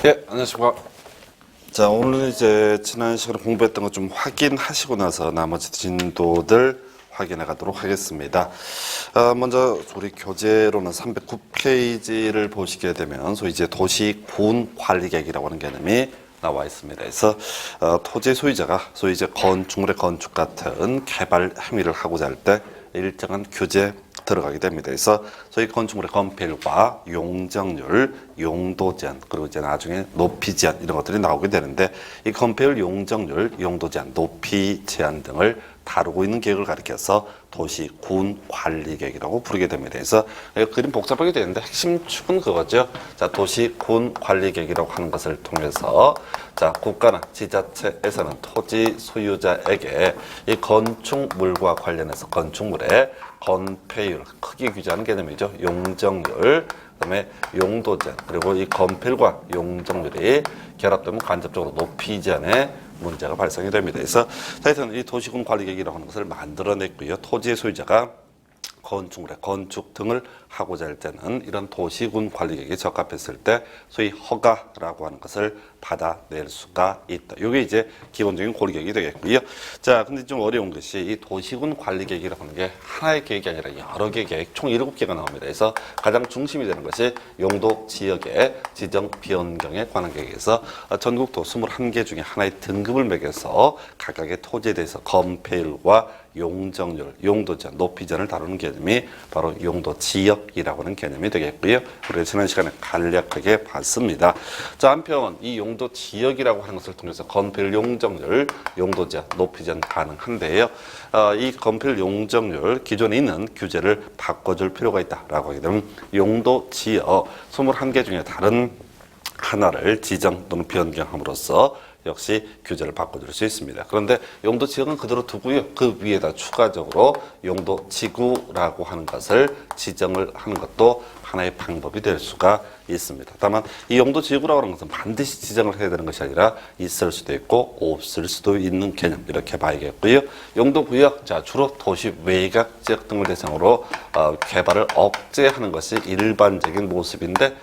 예, 안녕하십니까. 자, 오늘은 이제 지난 시간에 공부했던 거 좀 확인하시고 나서 나머지 진도들 확인해 가도록 하겠습니다. 먼저 우리 교재로는 309페이지를 보시게 되면 소위 이제 도시군 관리계획이라고 하는 개념이 나와 있습니다. 그래서 토지 소유자가 소위 이제 건축물의 건축 같은 개발 행위를 하고자 할 때 일정한 규제 들어가게 됩니다. 그래서 소위 건축물의 건폐율과 용적률, 용도 제한, 그리고 이제 나중에 높이 제한 이런 것들이 나오게 되는데 이 건폐율, 용적률, 용도 제한, 높이 제한 등을 다루고 있는 계획을 가리켜서 도시군 관리계획이라고 부르게 됩니다. 그래서 그림 복잡하게 되는데 핵심 축은 그거죠. 자, 도시군 관리계획이라고 하는 것을 통해서 자, 국가나 지자체에서는 토지 소유자에게 이 건축물과 관련해서 건축물의 건폐율, 크기 규제하는 개념이죠. 용적률, 그다음에 용도 제한, 그리고 이 건폐율과 용적률이 결합되면 간접적으로 높이 제한의 문제가 발생이 됩니다. 그래서 하여튼 이 도시군 관리계획이라고 하는 것을 만들어냈고요. 토지의 소유자가 건축물의 건축 등을 하고자 할 때는 이런 도시군 관리계획에 적합했을 때 소위 허가라고 하는 것을 받아낼 수가 있다. 이게 이제 기본적인 고리계획이 되겠고요. 자, 근데 좀 어려운 것이 이 도시군 관리계획이라고 하는 게 하나의 계획이 아니라 여러 개의 계획, 총 7개가 나옵니다. 그래서 가장 중심이 되는 것이 용도 지역의 지정 변경에 관한 계획에서 전국도 21개 중에 하나의 등급을 매겨서 각각의 토지에 대해서 건폐율과 용적률, 용도 제한, 높이 제한을 다루는 개념이 바로 용도 지역이라고 하는 개념이 되겠고요. 우리가 지난 시간에 간략하게 봤습니다. 자, 한편 이 용도 지역이라고 하는 것을 통해서 건폐율, 용적률, 용도 제한, 높이 제한 가능한데요. 이 건폐율, 용적률 기존에 있는 규제를 바꿔줄 필요가 있다라고 하게 되면 용도 지역 21개 중에 다른 하나를 지정 또는 변경함으로써 역시 규제를 바꿔줄 수 있습니다. 그런데 용도 지역은 그대로 두고요. 그 위에다 추가적으로 용도 지구라고 하는 것을 지정을 하는 것도 하나의 방법이 될 수가 있습니다. 다만 이 용도 지구라고 하는 것은 반드시 지정을 해야 되는 것이 아니라 있을 수도 있고 없을 수도 있는 개념 이렇게 봐야겠고요. 용도 구역, 자, 주로 도시 외곽 지역 등을 대상으로 개발을 억제하는 것이 일반적인 모습인데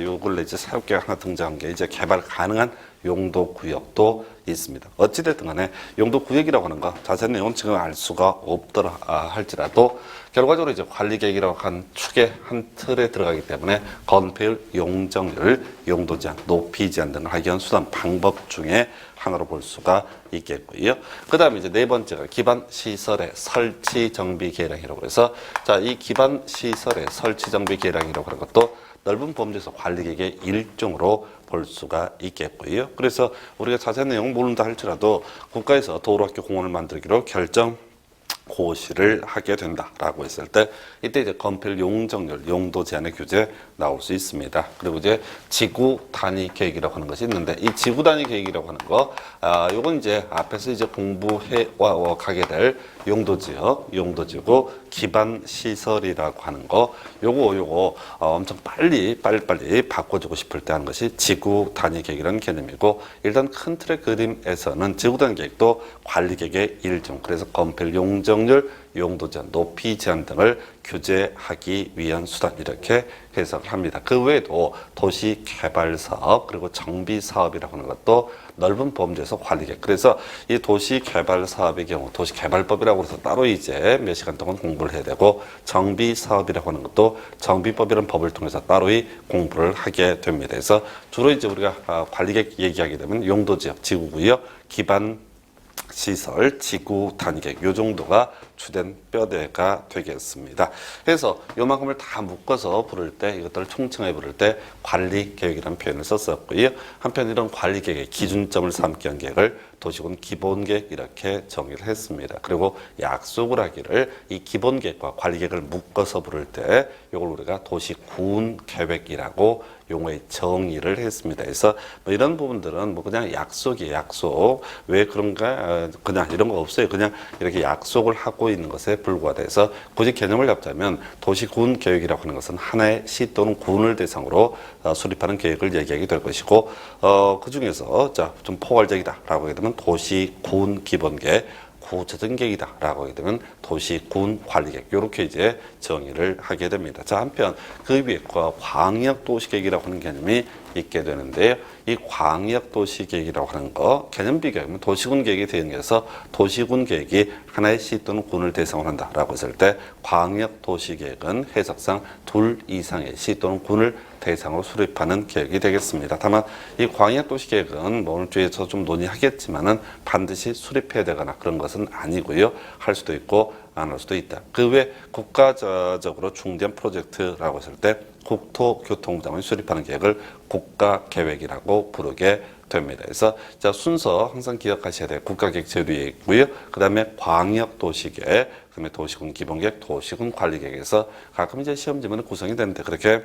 요 근래 이제 사육계가 하나 등장한 게 이제 개발 가능한 용도 구역도 있습니다. 어찌됐든 간에 용도 구역이라고 하는 거 자세한 내용은 지금 알 수가 없더라 할지라도 결과적으로 이제 관리계획이라고 한 축의 한 틀에 들어가기 때문에 건폐율, 용적률, 용도 제한, 높이 제한 등을 하기 위한 수단 방법 중에 하나로 볼 수가 있겠고요. 그 다음에 이제 네 번째가 기반 시설의 설치 정비 계량이라고 해서 자, 이 기반 시설의 설치 정비 계량이라고 하는 것도 넓은 범주에서 관리계획의 일종으로 볼 수가 있겠고요. 그래서 우리가 자세한 내용 모른다 할지라도 국가에서 도로학교 공원을 만들기로 결정 고시를 하게 된다라고 했을 때 이때 이제 건폐율, 용적률, 용도 제한의 규제 나올 수 있습니다. 그리고 이제 지구 단위 계획이라고 하는 것이 있는데 이 지구 단위 계획이라고 하는 거, 요건 이제 앞에서 이제 공부해 가게 될 용도 지역, 용도 지구, 기반 시설이라고 하는 거, 요거 엄청 빨리 바꿔주고 싶을 때 하는 것이 지구 단위 계획이라는 개념이고 일단 큰 틀의 그림에서는 지구 단위 계획도 관리 계획의 일종, 그래서 건폐율, 용적률, 용도 제한, 높이 제한 등을 규제하기 위한 수단 이렇게 해석을 합니다. 그 외에도 도시 개발 사업 그리고 정비 사업이라고 하는 것도 넓은 범주에서 관리계획. 그래서 이 도시 개발 사업의 경우 도시 개발법이라고 해서 따로 이제 몇 시간 동안 공부를 해야 되고 정비 사업이라고 하는 것도 정비법이라는 법을 통해서 따로이 공부를 하게 됩니다. 그래서 주로 이제 우리가 관리계획 얘기하게 되면 용도 지역, 지구구역, 기반 시설, 지구 단계획 요 정도가 주된 뼈대가 되겠습니다. 그래서 요만큼을 다 묶어서 부를 때 이것들을 총칭해 부를 때 관리계획이라는 표현을 썼었고요. 한편 이런 관리계획의 기준점을 삼기 위한 계획을 도시군 기본계획 이렇게 정의를 했습니다. 그리고 약속을 하기를 이 기본계획과 관리계획을 묶어서 부를 때 이걸 우리가 도시군 계획이라고 용어의 정의를 했습니다. 그래서 뭐 이런 부분들은 뭐 그냥 약속이에요. 약속. 왜 그런가? 그냥 이런 거 없어요. 그냥 이렇게 약속을 하고 있는 것에 불과해서 굳이 개념을 잡자면 도시군 계획이라고 하는 것은 하나의 시 또는 군을 대상으로 수립하는 계획을 얘기하게 될 것이고 그 중에서 자, 좀 포괄적이다라고 하게 되면 도시군 기본계획, 구체적인 계획이다라고 하게 되면 도시군 관리계획 이렇게 이제 정의를 하게 됩니다. 자, 한편 그 위에 광역도시계획이라고 하는 개념이 있게 되는데요. 이 광역도시계획이라고 하는 거 개념 비교하면 도시군 계획이 대응해서 도시군 계획이 하나의 시 또는 군을 대상으로 한다라고 했을 때 광역도시계획은 해석상 둘 이상의 시 또는 군을 대상으로 수립하는 계획이 되겠습니다. 다만 이 광역도시계획은 뭐 오늘 주에서 좀 논의하겠지만은 반드시 수립해야 되거나 그런 것은 아니고요. 할 수도 있고 안 할 수도 있다. 그 외 국가적으로 중대한 프로젝트라고 했을 때 국토교통부장관이 수립하는 계획을 국가계획이라고 부르게 됩니다. 그래서 자 순서 항상 기억하셔야 돼요. 국가계획 제도에 있고요. 그 다음에 광역도시계획, 그 다음에 도시군 기본계획, 도시군 관리계획에서 가끔 이제 시험지문에 구성이 되는데 그렇게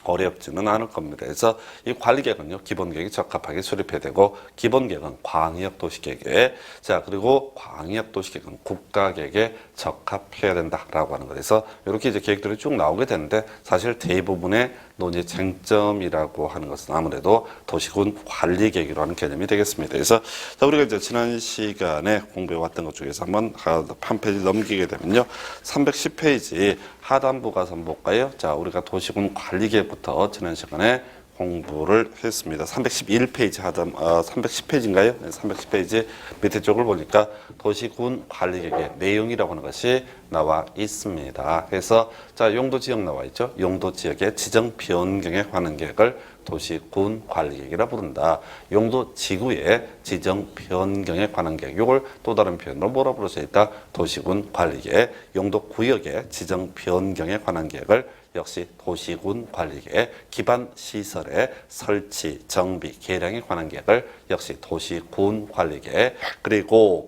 어렵지는 않을 겁니다. 그래서 이 관리계획은요, 기본계획에 적합하게 수립해야 되고, 기본계획은 광역도시계획에, 자, 그리고 광역도시계획은 국가계획에 적합해야 된다라고 하는 거에서 이렇게 이제 계획들이 쭉 나오게 되는데, 사실 대부분의 논의 쟁점이라고 하는 것은 아무래도 도시군 관리계획이라고 하는 개념이 되겠습니다. 그래서 자, 우리가 이제 지난 시간에 공부해왔던 것 중에서 한 페이지 넘기게 되면요, 310페이지 하단부 가서 한번 볼까요? 자, 우리가 도시군 관리계획부터 지난 시간에 공부를 했습니다. 311페이지 310페이지인가요? 네, 310페이지 밑에 쪽을 보니까 도시군 관리계획의 내용이라고 하는 것이 나와 있습니다. 그래서 자, 용도 지역 나와 있죠. 용도 지역의 지정 변경에 관한 계획을 도시군 관리계획이라 부른다. 용도 지구의 지정 변경에 관한 계획. 이걸 또 다른 표현으로 뭐라 부를 수 있다? 도시군 관리계획. 용도 구역의 지정 변경에 관한 계획을 역시 도시군 관리계획, 기반 시설의 설치, 정비, 개량에 관한 계획을 역시 도시군 관리계획, 그리고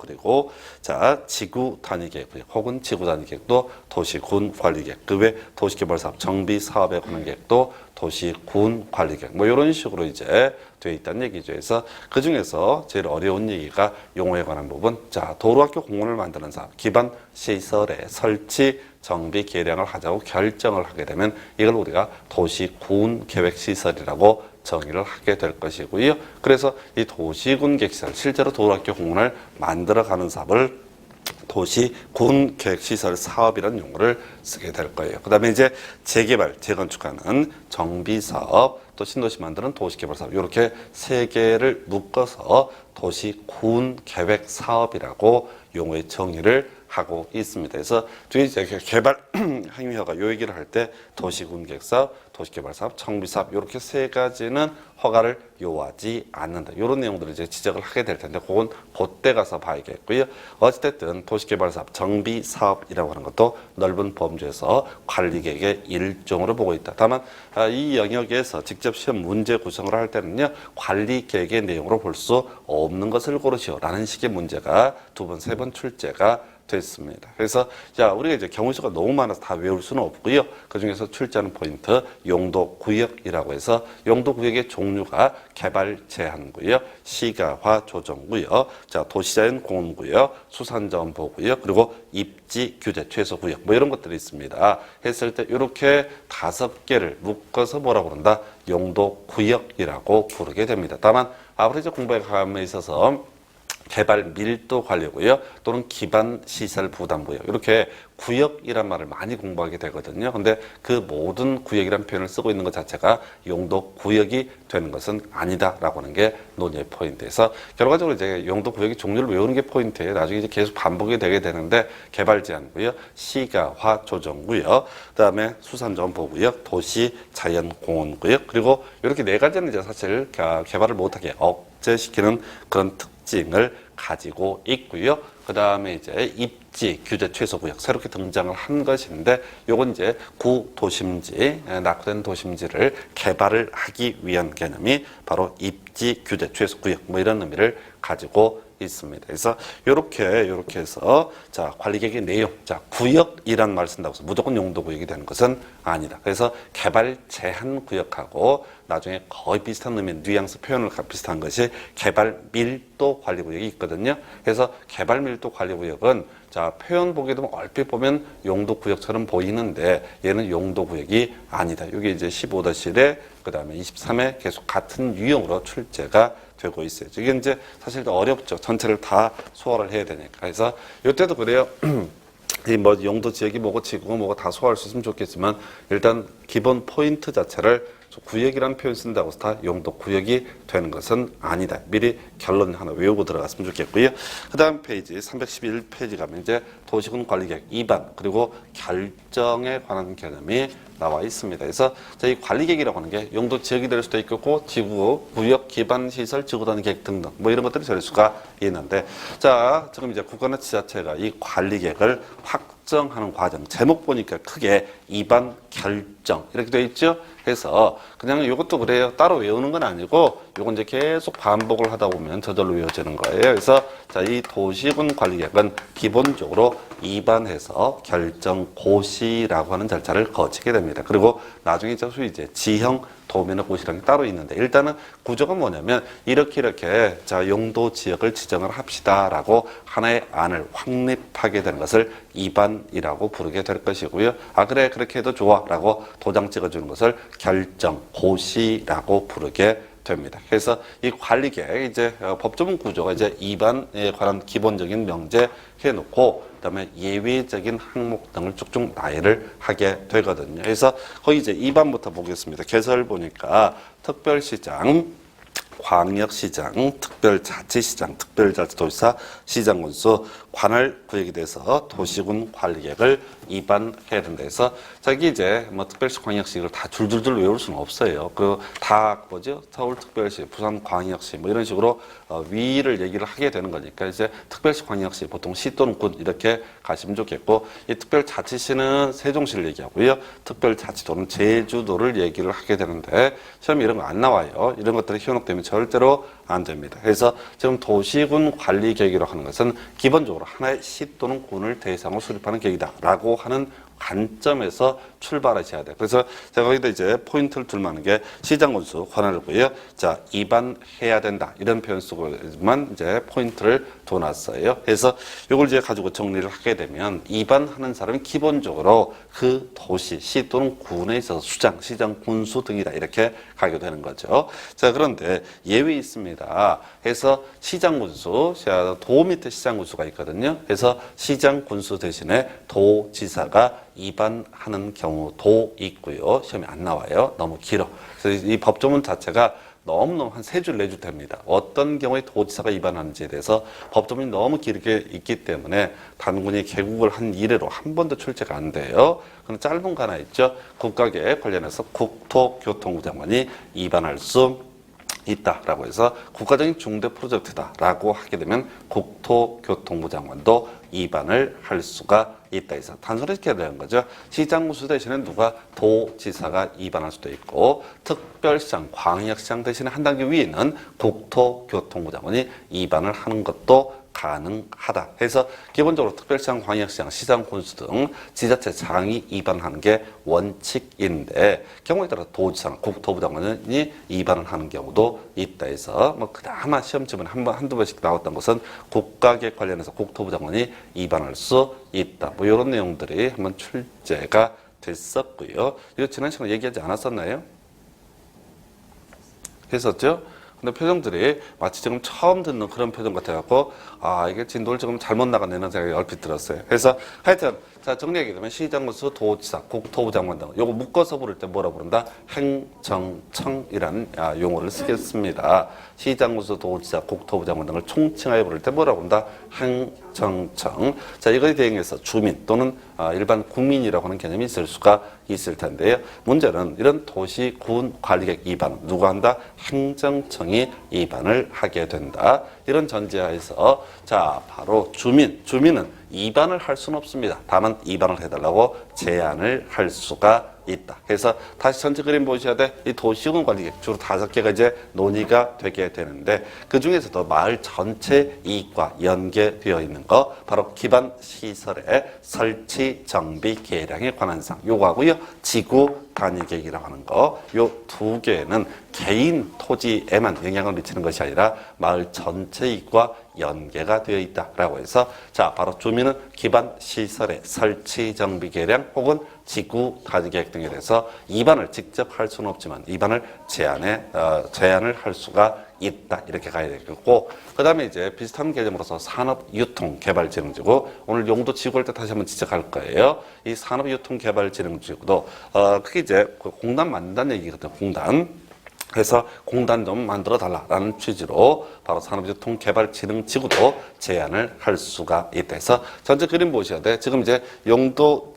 자, 지구 단위 계획 혹은 지구 단위 계획도 도시군 관리계획, 그 외 도시개발 사업, 정비 사업에 관한 계획도 도시군 관리계획, 뭐 이런 식으로 이제 되어 있다는 얘기죠. 그래서 그 중에서 제일 어려운 얘기가 용어에 관한 부분. 자, 도로학교 공원을 만드는 사업, 기반 시설의 설치, 정비, 개량을 하자고 결정을 하게 되면 이걸 우리가 도시군 계획시설이라고 정의를 하게 될 것이고요. 그래서 이 도시군 계획시설, 실제로 도로학교 공원을 만들어가는 사업을 도시군 계획시설 사업이라는 용어를 쓰게 될 거예요. 그 다음에 이제 재개발, 재건축하는 정비사업, 또 신도시 만드는 도시개발사업, 이렇게 세 개를 묶어서 도시군 계획사업이라고 용어의 정의를 하고 있습니다. 그래서 뒤에 이제 개발 행위허가 요 얘기를 할 때 도시군 계획사업, 도시개발사업, 정비사업 이렇게 세 가지는 허가를 요하지 않는다. 이런 내용들을 이제 지적을 하게 될 텐데 그건 그때 가서 봐야겠고요. 어찌됐든 도시개발사업, 정비사업이라고 하는 것도 넓은 범주에서 관리계획의 일종으로 보고 있다. 다만 이 영역에서 직접 시험 문제 구성을 할 때는요, 관리계획의 내용으로 볼 수 없는 것을 고르시오라는 식의 문제가 두 번, 세 번 출제가 됐습니다. 그래서 자, 우리가 이제 경우수가 너무 많아서 다 외울 수는 없고요. 그 중에서 출제하는 포인트 용도 구역이라고 해서 용도 구역의 종류가 개발 제한구역, 시가화 조정구역, 자, 도시자연 공원구역, 수산자원 보호구역, 그리고 입지 규제 최소 구역 뭐 이런 것들이 있습니다. 했을 때 이렇게 5개를 묶어서 뭐라고 그런다? 용도 구역이라고 부르게 됩니다. 다만 앞으로 이제 공부에 감에 있어서 개발 밀도 관리구역 또는 기반 시설 부담 구역 이렇게 구역이란 말을 많이 공부하게 되거든요. 근데 그 모든 구역이라는 표현을 쓰고 있는 것 자체가 용도 구역이 되는 것은 아니다라고 하는 게 논의의 포인트에서 결과적으로 이제 용도 구역의 종류를 외우는 게 포인트예요. 나중에 이제 계속 반복이 되게 되는데 개발 제한 구역, 시가화 조정 구역, 그다음에 수산자원 보호 구역, 도시 자연 공원 구역 그리고 이렇게 네 가지는 이제 사실 개발을 못하게 억제시키는 그런 특징을 가지고 있고요. 그 다음에 이제 입지 규제 최소 구역 새롭게 등장을 한 것인데 요건 이제 구도심지, 낙후된 도심지를 개발을 하기 위한 개념이 바로 입지 규제 최소 구역 뭐 이런 의미를 가지고 있습니다. 그래서 요렇게 해서 자, 관리계획의 내용, 자, 구역이란 말을 쓴다고 해서 무조건 용도 구역이 되는 것은 아니다. 그래서 개발 제한 구역하고 나중에 거의 비슷한 의미, 뉘앙스 표현을 비슷한 것이 개발 밀도 관리 구역이 있거든요. 그래서 개발 밀도 관리 구역은 자, 표현 보게 되면 얼핏 보면 용도 구역처럼 보이는데 얘는 용도 구역이 아니다. 이게 이제 15-1에 그다음에 23에 계속 같은 유형으로 출제가 되고 있어요. 이게 이제 사실 어렵죠. 전체를 다 소화를 해야 되니까. 그래서 이때도 그래요. 이 뭐 용도 지역이 뭐고 지구가 뭐고 다 소화할 수 있으면 좋겠지만 일단 기본 포인트 자체를 구역이라는 표현 쓴다고 해서 다 용도 구역이 되는 것은 아니다. 미리 결론 하나 외우고 들어갔으면 좋겠고요. 그 다음 페이지 311페이지 가면 이제 도시군 관리계획 2반 그리고 결정에 관한 개념이 나와 있습니다. 그래서 이 관리계획이라고 하는 게 용도 지역이 될 수도 있고 지구, 구역, 기반 시설, 지구단 계획 등등 뭐 이런 것들이 될 수가 있는데 자 지금 이제 국가나 지자체가 이 관리계획을 확정하는 과정 제목 보니까 크게 2반 결정 이렇게 되어 있죠. 그래서 그냥 이것도 그래요. 따로 외우는 건 아니고 이건 이제 계속 반복을 하다 보면 저절로 외워지는 거예요. 그래서 자, 이 도시군 관리계획은 기본적으로 2반해서 결정 고시라고 하는 절차를 거치게 됩니다. 그리고 나중에 소위 이제 지형 도면의 고시라는 게 따로 있는데 일단은 구조가 뭐냐면 이렇게 자 용도 지역을 지정을 합시다라고 하나의 안을 확립하게 되는 것을 2반이라고 부르게 될 것이고요. 아 그래 그렇게 해도 좋아라고 도장 찍어주는 것을 결정 고시라고 부르게 됩니다. 그래서 이 관리계획 이제 법조문 구조가 이제 2반에 관한 기본적인 명제 해놓고 그다음에 예외적인 항목 등을 쭉쭉 나열을 하게 되거든요. 그래서 거기 이제 2반부터 보겠습니다. 개설 보니까 특별시장, 광역시장, 특별자치시장, 특별자치도시사, 시장군수, 관할 구역에 대해서 도시군 관리계획을 2반해야 된다 해서 자기 이제 뭐 특별시, 광역시 이걸 다 줄줄줄 외울 수는 없어요. 그리고 다 뭐죠? 서울특별시, 부산광역시 뭐 이런 식으로 위를 얘기를 하게 되는 거니까 이제 특별시, 광역시 보통 시 또는 군 이렇게 가시면 좋겠고 이 특별자치시는 세종시를 얘기하고요. 특별자치도는 제주도를 얘기를 하게 되는데 시험에 이런 거 안 나와요. 이런 것들이 현혹되면 절대로 안 됩니다. 그래서 지금 도시군 관리 계획이라고 하는 것은 기본적으로 하나의 시 또는 군을 대상으로 수립하는 계획이다라고 하는 관점에서 출발하셔야 돼요. 그래서 제가 거기다 이제 포인트를 둘 만한 게 시장군수 관할고요. 자, 2반해야 된다. 이런 표현 쓰고만 이제 포인트를 둬놨어요. 그래서 이걸 이제 가지고 정리를 하게 되면 2반하는 사람이 기본적으로 그 도시, 시 또는 군에 있어서 수장, 시장, 군수 등이다. 이렇게 가게 되는 거죠. 자, 그런데 예외 있습니다. 그래서 시장군수, 도 밑에 시장군수가 있거든요. 그래서 시장군수 대신에 도지사가 2반하는 경우도 있고요. 시험에 안 나와요. 너무 길어. 그래서 이 법조문 자체가 너무너무 한 3줄, 4줄 됩니다. 어떤 경우에 도지사가 2반하는지에 대해서 법조문이 너무 길게 있기 때문에 단군이 개국을 한 이래로 한 번도 출제가 안 돼요. 그럼 짧은 거 하나 있죠. 국가계획 관련해서 국토교통부 장관이 2반할 수 있다라고 해서 국가적인 중대 프로젝트다라고 하게 되면 국토교통부 장관도 2반을 할 수가 있다 해서 단순화시켜야 되는 거죠. 시장군수 대신에 누가 도지사가 2반할 수도 있고 특별시장, 광역시장 대신에 한 단계 위에 있는 국토교통부 장관이 2반을 하는 것도 가능하다. 해서 기본적으로 특별시장, 광역시장, 시장군수 등 지자체 장이 2반하는 게 원칙인데 경우에 따라 도지사나 국토부 장관이 2반을 하는 경우도 있다 해서 뭐 그나마 시험지문에 한두 번씩 나왔던 것은 국가계획 관련해서 국토부 장관이 2반할 수 있다. 뭐 이런 내용들이 한번 출제가 됐었고요. 이거 지난 시간에 얘기하지 않았었나요? 했었죠? 근데 표정들이 마치 지금 처음 듣는 그런 표정 같아갖고 아 이게 진도를 지금 잘못 나갔네는 생각이 얼핏 들었어요. 그래서 하여튼 자 정리하게 되면 시장군수, 도지사, 국토부 장관 등 요거 묶어서 부를 때 뭐라 부른다? 행정청이라는 용어를 쓰겠습니다. 시장군수, 도지사, 국토부 장관 등을 총칭하여 부를 때 뭐라 부른다? 행정청. 자 이거에 대응해서 주민 또는 일반 국민이라고 하는 개념이 있을 수가 있을 텐데요. 문제는 이런 도시, 군 관리계획 2반 누가 한다? 행정청이 2반을 하게 된다. 이런 전제하에서 자 바로 주민은 2반을 할 수는 없습니다. 다만 2반을 해달라고 제안을 할 수가 있다. 그래서 다시 전체 그림 보셔야 돼. 이 도시군 관리계획 주로 5개가 이제 논의가 되게 되는데 그 중에서도 마을 전체 이익과 연계되어 있는 거 바로 기반 시설의 설치 정비 계량에 관한 사항 요거하고요. 지구 단위 계획이라고 하는 거 요 2개는 개인 토지에만 영향을 미치는 것이 아니라 마을 전체 이익과 연계가 되어 있다라고 해서 자 바로 주민은 기반 시설의 설치 정비 계량 혹은 지구 단위 계획 등에 대해서 입안을 직접 할 수는 없지만 입안을 제안을 할 수가 있다. 이렇게 가야 되겠고, 그 다음에 이제 비슷한 개념으로서 산업유통개발진흥지구, 오늘 용도 지구할 때 다시 한번 지적할 거예요. 이 산업유통개발진흥지구도 그게 이제 공단 만든다는 얘기거든요. 공단. 그래서 공단 좀 만들어 달라라는 취지로 바로 산업유통개발진흥지구도 제안을 할 수가 있다. 해서 전체 그림 보셔야 돼. 지금 이제 용도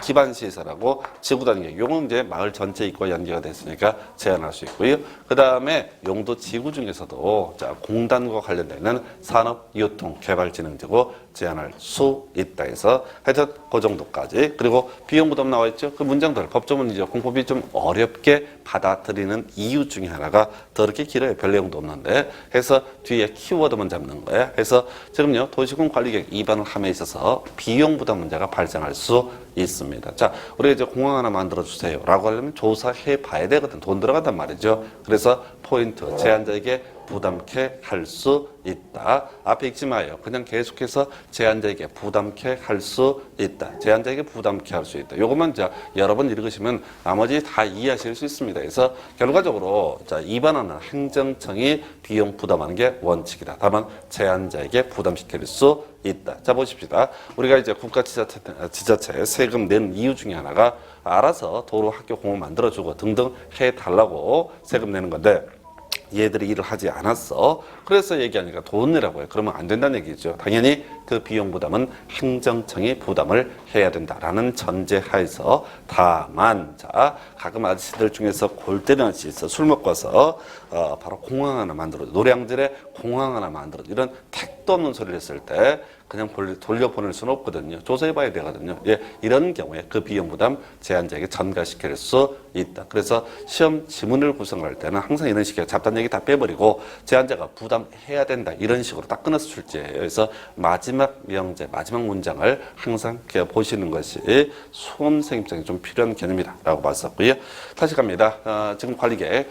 기반시설하고 지구 단위 요건 이제 마을 전체 있고 연계가 됐으니까 제안할 수 있고요. 그 다음에 용도 지구 중에서도 공단과 관련되는 산업유통개발진흥지구 제안할 수 있다. 해서 하여튼 그 정도까지. 그리고 비용 부담 나와 있죠. 그 문장들 법조문이죠. 공법이 좀 어렵게 받아들이는 이유 중에 하나가 더럽게 길어요. 별 내용도 없는데. 해서 뒤에 키워드만 잡는 거예요. 해서 지금요 도시군 관리계획 입안을 함에 있어서 비용 부담 문제가 발생할 수 있습니다. 자, 우리가 이제 공항 하나 만들어 주세요 라고 하려면 조사해 봐야 되거든. 돈 들어간단 말이죠. 그래서 포인트 제안자에게 부담케 할 수 있다. 앞에 읽지 마요. 그냥 계속해서 제안자에게 부담케 할 수 있다. 제안자에게 부담케 할 수 있다. 요것만 여러 번 읽으시면 나머지 다 이해하실 수 있습니다. 그래서 결과적으로 입안하는 행정청이 비용 부담하는 게 원칙이다. 다만 제안자에게 부담시킬 수 있다. 자, 보십시다. 우리가 이제 국가지자체 세금 낸 이유 중에 하나가 알아서 도로, 학교, 공원 만들어주고 등등 해달라고 세금 내는 건데 얘들이 일을 하지 않았어. 그래서 얘기하니까 돈 내라고 해요. 그러면 안 된다는 얘기죠. 당연히 그 비용 부담은 행정청이 부담을 해야 된다라는 전제하에서 다만 가끔 아저씨들 중에서 골 때리는 아저씨 있어. 술 먹고 와서 바로 공항 하나 만들어, 노량진에 공항 하나 만들어, 이런 택도 없는 소리를 했을 때 그냥 돌려보낼 수는 없거든요. 조사해봐야 되거든요. 예, 이런 경우에 그 비용 부담 제안자에게 전가시킬 수 있다. 그래서 시험 지문을 구성할 때는 항상 이런 식의 잡다한 얘기 다 빼버리고 제안자가 부담해야 된다. 이런 식으로 딱 끊어서 출제해요. 그래서 마지막 명제, 마지막 문장을 항상 보시는 것이 수험생 입장에 좀 필요한 개념이다. 라고 봤었고요. 다시 갑니다. 지금 관리계획,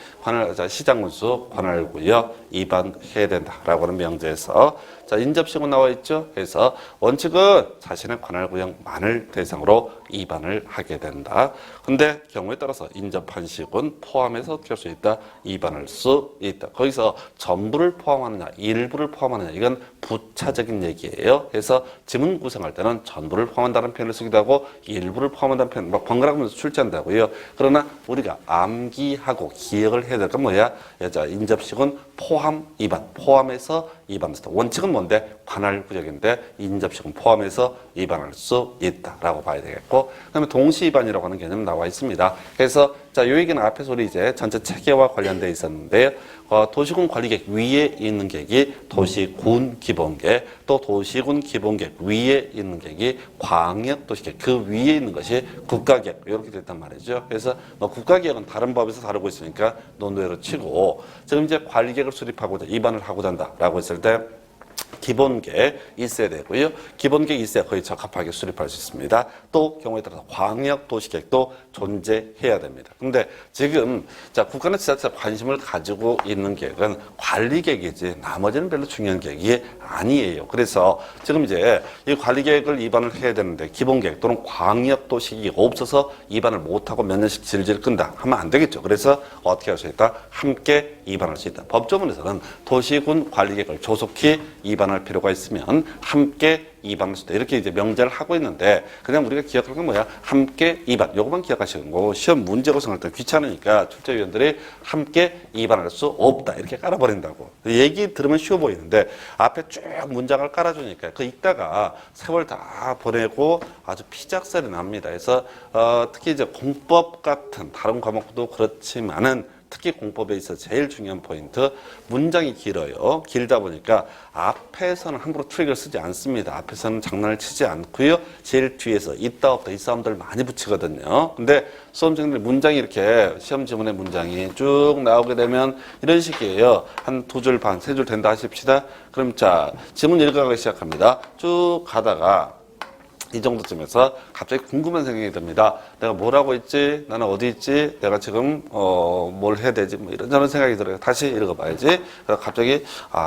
시장군수, 관할구역, 입안해야 된다. 라고 하는 명제에서 인접시군 나와 있죠. 그래서 원칙은 자신의 관할구역만을 대상으로 입안을 하게 된다. 근데 경우에 따라서 인접한 시군 포함해서 어떻게 할 수 있다? 입안할 수 있다. 거기서 전부를 포함하느냐, 일부를 포함하느냐, 이건 부차적인 얘기예요. 그래서 지문 구성할 때는 전부를 포함한다는 표현을 쓰기도 하고 일부를 포함한다는 표현 막 번갈아 가면서 출제한다고요. 그러나 우리가 암기하고 기억을 해야 될 건 뭐야? 인접시군 포함, 입안, 포함해서 입안했다. 원칙은 뭔데? 관할구역인데 인접시군 포함해서 입안할 수 있다라고 봐야 되겠고, 그다음에 동시 입안이라고 하는 개념 나와 있습니다. 그래서 요 얘기는 앞에서 우리 이제 전체 체계와 관련돼 있었는데, 도시군 관리계획 위에 있는 계획이 도시군 기본계획, 또 도시군 기본계획 위에 있는 계획이 광역도시계획, 그 위에 있는 것이 국가계획, 이렇게 됐단 말이죠. 그래서 국가계획은 다른 법에서 다루고 있으니까 논외로 치고, 지금 이제 관리계획을 수립하고자 입안을 하고자 한다라고 했을 때 기본계획 있어야 되고요. 기본계획 있어야 거의 적합하게 수립할 수 있습니다. 또 경우에 따라서 광역도시계획도 존재해야 됩니다. 근데 지금 국가나 지자체가 관심을 가지고 있는 계획은 관리계획이지 나머지는 별로 중요한 계획이 아니에요. 그래서 지금 이제 이 관리계획을 입안을 해야 되는데 기본계획 또는 광역도시계획이 없어서 입안을 못하고 몇 년씩 질질 끈다 하면 안 되겠죠. 그래서 어떻게 할 수 있다? 함께 입안할 수 있다. 법조문에서는 도시군 관리계획을 조속히 입안할 필요가 있으면 함께 입안할 수 있다. 이렇게 이제 명제를 하고 있는데, 그냥 우리가 기억할 건 뭐야? 함께 입안. 요것만 기억하시는 거고, 시험 문제 구성할 때 귀찮으니까 출제위원들이 함께 입안할 수 없다. 이렇게 깔아버린다고. 얘기 들으면 쉬워 보이는데, 앞에 쭉 문장을 깔아주니까 그 읽다가 세월 다 보내고 아주 피작살이 납니다. 그래서, 특히 이제 공법 같은 다른 과목도 그렇지만은 특히 공법에 있어 제일 중요한 포인트, 문장이 길어요. 길다 보니까 앞에서는 함부로 트릭을 쓰지 않습니다. 앞에서는 장난을 치지 않고요. 제일 뒤에서 있다 없다 이 싸움들 많이 붙이거든요. 근데 수험생들 문장이 이렇게 시험 지문의 문장이 쭉 나오게 되면 이런 식이에요. 한 2줄 반, 3줄 된다 하십시다. 그럼 지문 읽어가기 시작합니다. 쭉 가다가 이 정도쯤에서 갑자기 궁금한 생각이 듭니다. 내가 뭘 하고 있지? 나는 어디 있지? 내가 지금 뭘 해야 되지? 뭐 이런 생각이 들어요. 다시 읽어봐야지. 그래서 갑자기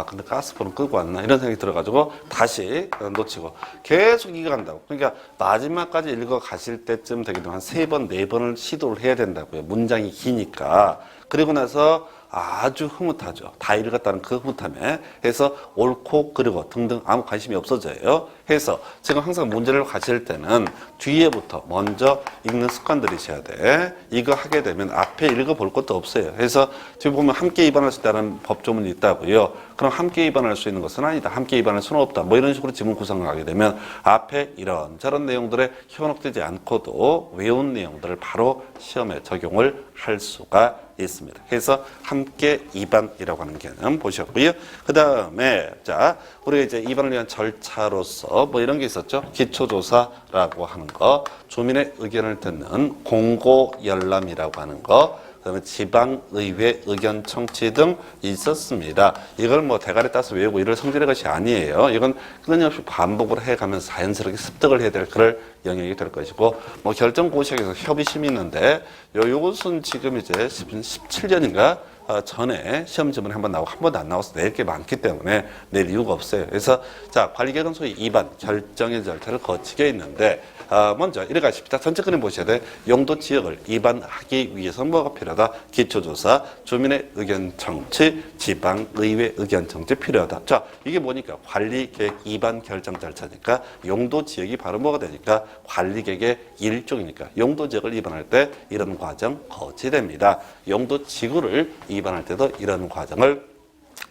근데 가스불은 끄고 왔나? 이런 생각이 들어가지고 다시 놓치고 계속 이어간다고. 그러니까 마지막까지 읽어 가실 때쯤 되게 되면 한 3번, 4번을 시도를 해야 된다고요. 문장이 기니까. 그리고 나서 아주 흐뭇하죠. 다 읽었다는 그 흐뭇함에 해서 옳고 그르고 등등 아무 관심이 없어져요. 해서 지금 항상 문제를 가실 때는 뒤에부터 먼저 읽는 습관 들이셔야 돼. 이거 하게 되면 앞에 읽어볼 것도 없어요. 그래서 뒤에 보면 함께 입안할 수 있다는 법조문이 있다고요. 그럼 함께 입안할 수 있는 것은 아니다. 함께 입안할 수는 없다. 뭐 이런 식으로 지문 구성을 하게 되면 앞에 이런 저런 내용들에 현혹되지 않고도 외운 내용들을 바로 시험에 적용을 할 수가 있습니다. 그래서 함께 입안이라고 하는 개념 보셨고요. 그 다음에 자 우리가 이제 입안을 위한 절차로서 뭐 이런 게 있었죠. 기초조사라고 하는 거, 주민의 의견을 듣는 공고열람이라고 하는 거, 그다음에 지방의회 의견 청취 등 있었습니다. 이걸 뭐 대가리 따서 외우고 이럴 성질의 것이 아니에요. 이건 끊임없이 반복을 해가면서 자연스럽게 습득을 해야 될 그럴 영역이 될 것이고, 뭐 결정고시에서 협의심이 있는데 요것은 지금 이제 17년인가 전에 시험 지문에 한번 나오고 한 번도 안 나와서 낼 게 많기 때문에 낼 이유가 없어요. 그래서 자 관리계획은 소위 입안 결정의 절차를 거치게 있는데 먼저 이래 가십시다. 전체 그림 보셔야 돼. 용도 지역을 입안하기 위해서 뭐가 필요하다? 기초조사, 주민의 의견 청취, 지방의회 의견 청취 필요하다. 자 이게 뭐니까 관리계획 입안 결정 절차니까 용도 지역이 바로 뭐가 되니까 관리계획의 일종이니까 용도 지역을 입안할 때 이런 과정 거치됩니다. 용도 지구를 입안할 때도 이런 과정을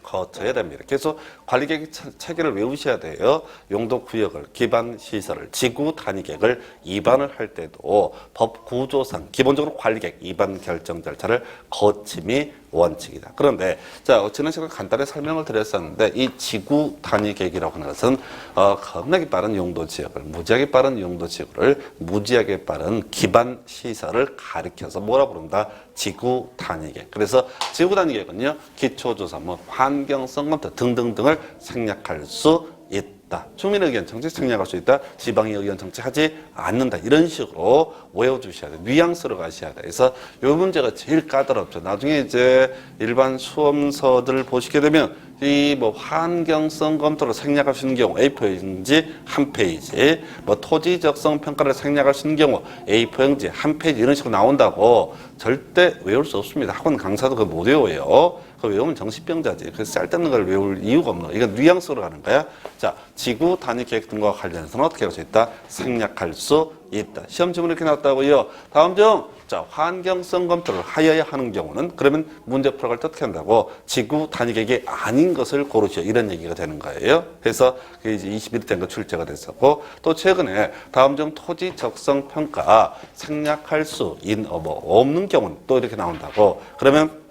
거쳐야 됩니다. 그래서 관리계획 체계를 외우셔야 돼요. 용도구역을, 기반시설을, 지구 단위계획을 입안을 할 때도 법 구조상 기본적으로 관리계획 입안 결정 절차를 거침이 원칙이다. 그런데 자 지난 시간에 간단히 설명을 드렸었는데 이 지구 단위 계획이라고 하는 것은 겁나게 빠른 용도 지역을, 무지하게 빠른 용도 지구를, 무지하게 빠른 기반 시설을 가리켜서 뭐라 부른다? 지구 단위 계획. 그래서 지구 단위 계획은요 기초조사, 뭐 환경성 검토 등등등을 생략할 수 있다. 주민의 의견 청취 생략할 수 있다. 지방의 의견 청취하지 않는다. 이런 식으로 외워주셔야 돼요. 뉘앙스로 가셔야 돼요. 그래서 이 문제가 제일 까다롭죠. 나중에 이제 일반 수험서들을 보시게 되면 이 뭐 환경성 검토를 생략할 수 있는 경우 A4용지 한 페이지, 뭐 토지 적성 평가를 생략할 수 있는 경우 A4용지 한 페이지 이런 식으로 나온다고 절대 외울 수 없습니다. 학원 강사도 그거 못 외워요. 그거 외우면 정신병자지. 그래서 쓸데없는 걸 외울 이유가 없는 거야. 이건 뉘앙스로 가는 거야. 자, 지구 단위 계획 등과 관련해서는 어떻게 할 수 있다? 생략할 수 있다. 시험 지문 이렇게 나왔다고요. 다음 중, 자, 환경성 검토를 하여야 하는 경우는 그러면 문제 풀어갈 때 어떻게 한다고? 지구 단위 계획이 아닌 것을 고르시오. 이런 얘기가 되는 거예요. 그래서 그게 이제 21일 때인가 출제가 됐었고, 또 최근에 다음 중 토지 적성 평가 생략할 수 없는 경우는 또 이렇게 나온다고. 그러면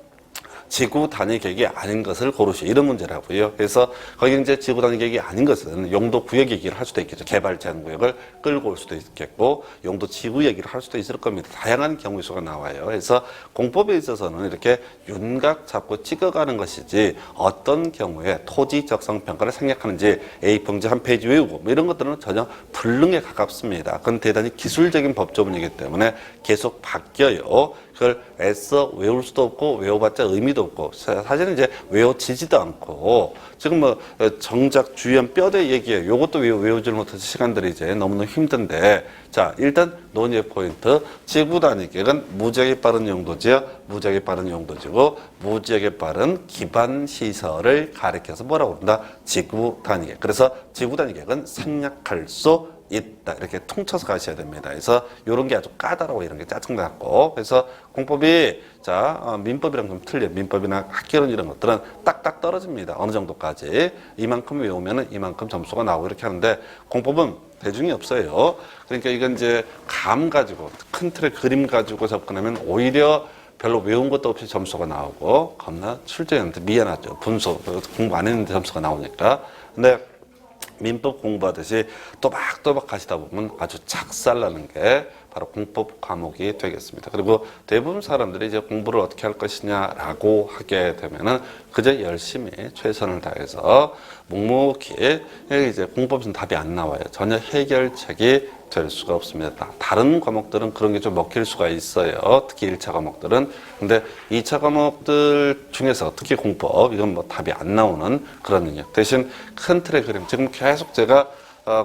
지구 단위 계획이 아닌 것을 고르시오. 이런 문제라고요. 그래서 거기 이제 지구 단위 계획이 아닌 것은 용도 구역 얘기를 할 수도 있겠죠. 개발 제한 구역을 끌고 올 수도 있겠고, 용도 지구 얘기를 할 수도 있을 겁니다. 다양한 경우의 수가 나와요. 그래서 공법에 있어서는 이렇게 윤곽 잡고 찍어가는 것이지 어떤 경우에 토지 적성 평가를 생략하는지 A4용지 한 페이지 외우고 뭐 이런 것들은 전혀 불능에 가깝습니다. 그건 대단히 기술적인 법조문이기 때문에 계속 바뀌어요. 그걸 애써 외울 수도 없고 외워봤자 의미도 없고 사실은 이제 외워지지도 않고 지금 뭐 정작 주연 뼈대 얘기예요. 요것도 외우질 못해서 시간들이 이제 너무너무 힘든데 자 일단 논의의 포인트 지구 단위 계획은 무지하게 빠른 용도지역, 무지하게 빠른 용도지구, 무지하게 빠른 기반 시설을 가리켜서 뭐라고 부른다? 지구 단위 계획. 그래서 지구 단위 계획은 생략할 수 있다. 이렇게 통쳐서 가셔야 됩니다. 그래서 이런 게 아주 까다로워 이런 게 짜증나고 그래서 공법이 자 민법이랑 좀 틀려. 민법이나 학개론 이런 것들은 딱딱 떨어집니다. 어느 정도까지 이만큼 외우면은 이만큼 점수가 나오고 이렇게 하는데 공법은 대중이 없어요. 그러니까 이건 이제 감 가지고 큰 틀의 그림 가지고 접근하면 오히려 별로 외운 것도 없이 점수가 나오고 겁나 출제했는데 미안하죠. 분수 공부 안 했는데 점수가 나오니까. 근데 민법 공부하듯이 또박또박 하시다 보면 아주 착살나는 게 바로 공법 과목이 되겠습니다. 그리고 대부분 사람들이 이제 공부를 어떻게 할 것이냐라고 하게 되면은 그저 열심히 최선을 다해서 묵묵히 이제 공법에서는 답이 안 나와요. 전혀 해결책이 될 수가 없습니다. 다른 과목들은 그런 게 좀 먹힐 수가 있어요. 특히 1차 과목들은. 근데 2차 과목들 중에서 특히 공법, 이건 뭐 답이 안 나오는 그런 영역. 대신 큰 틀의 그림, 지금 계속 제가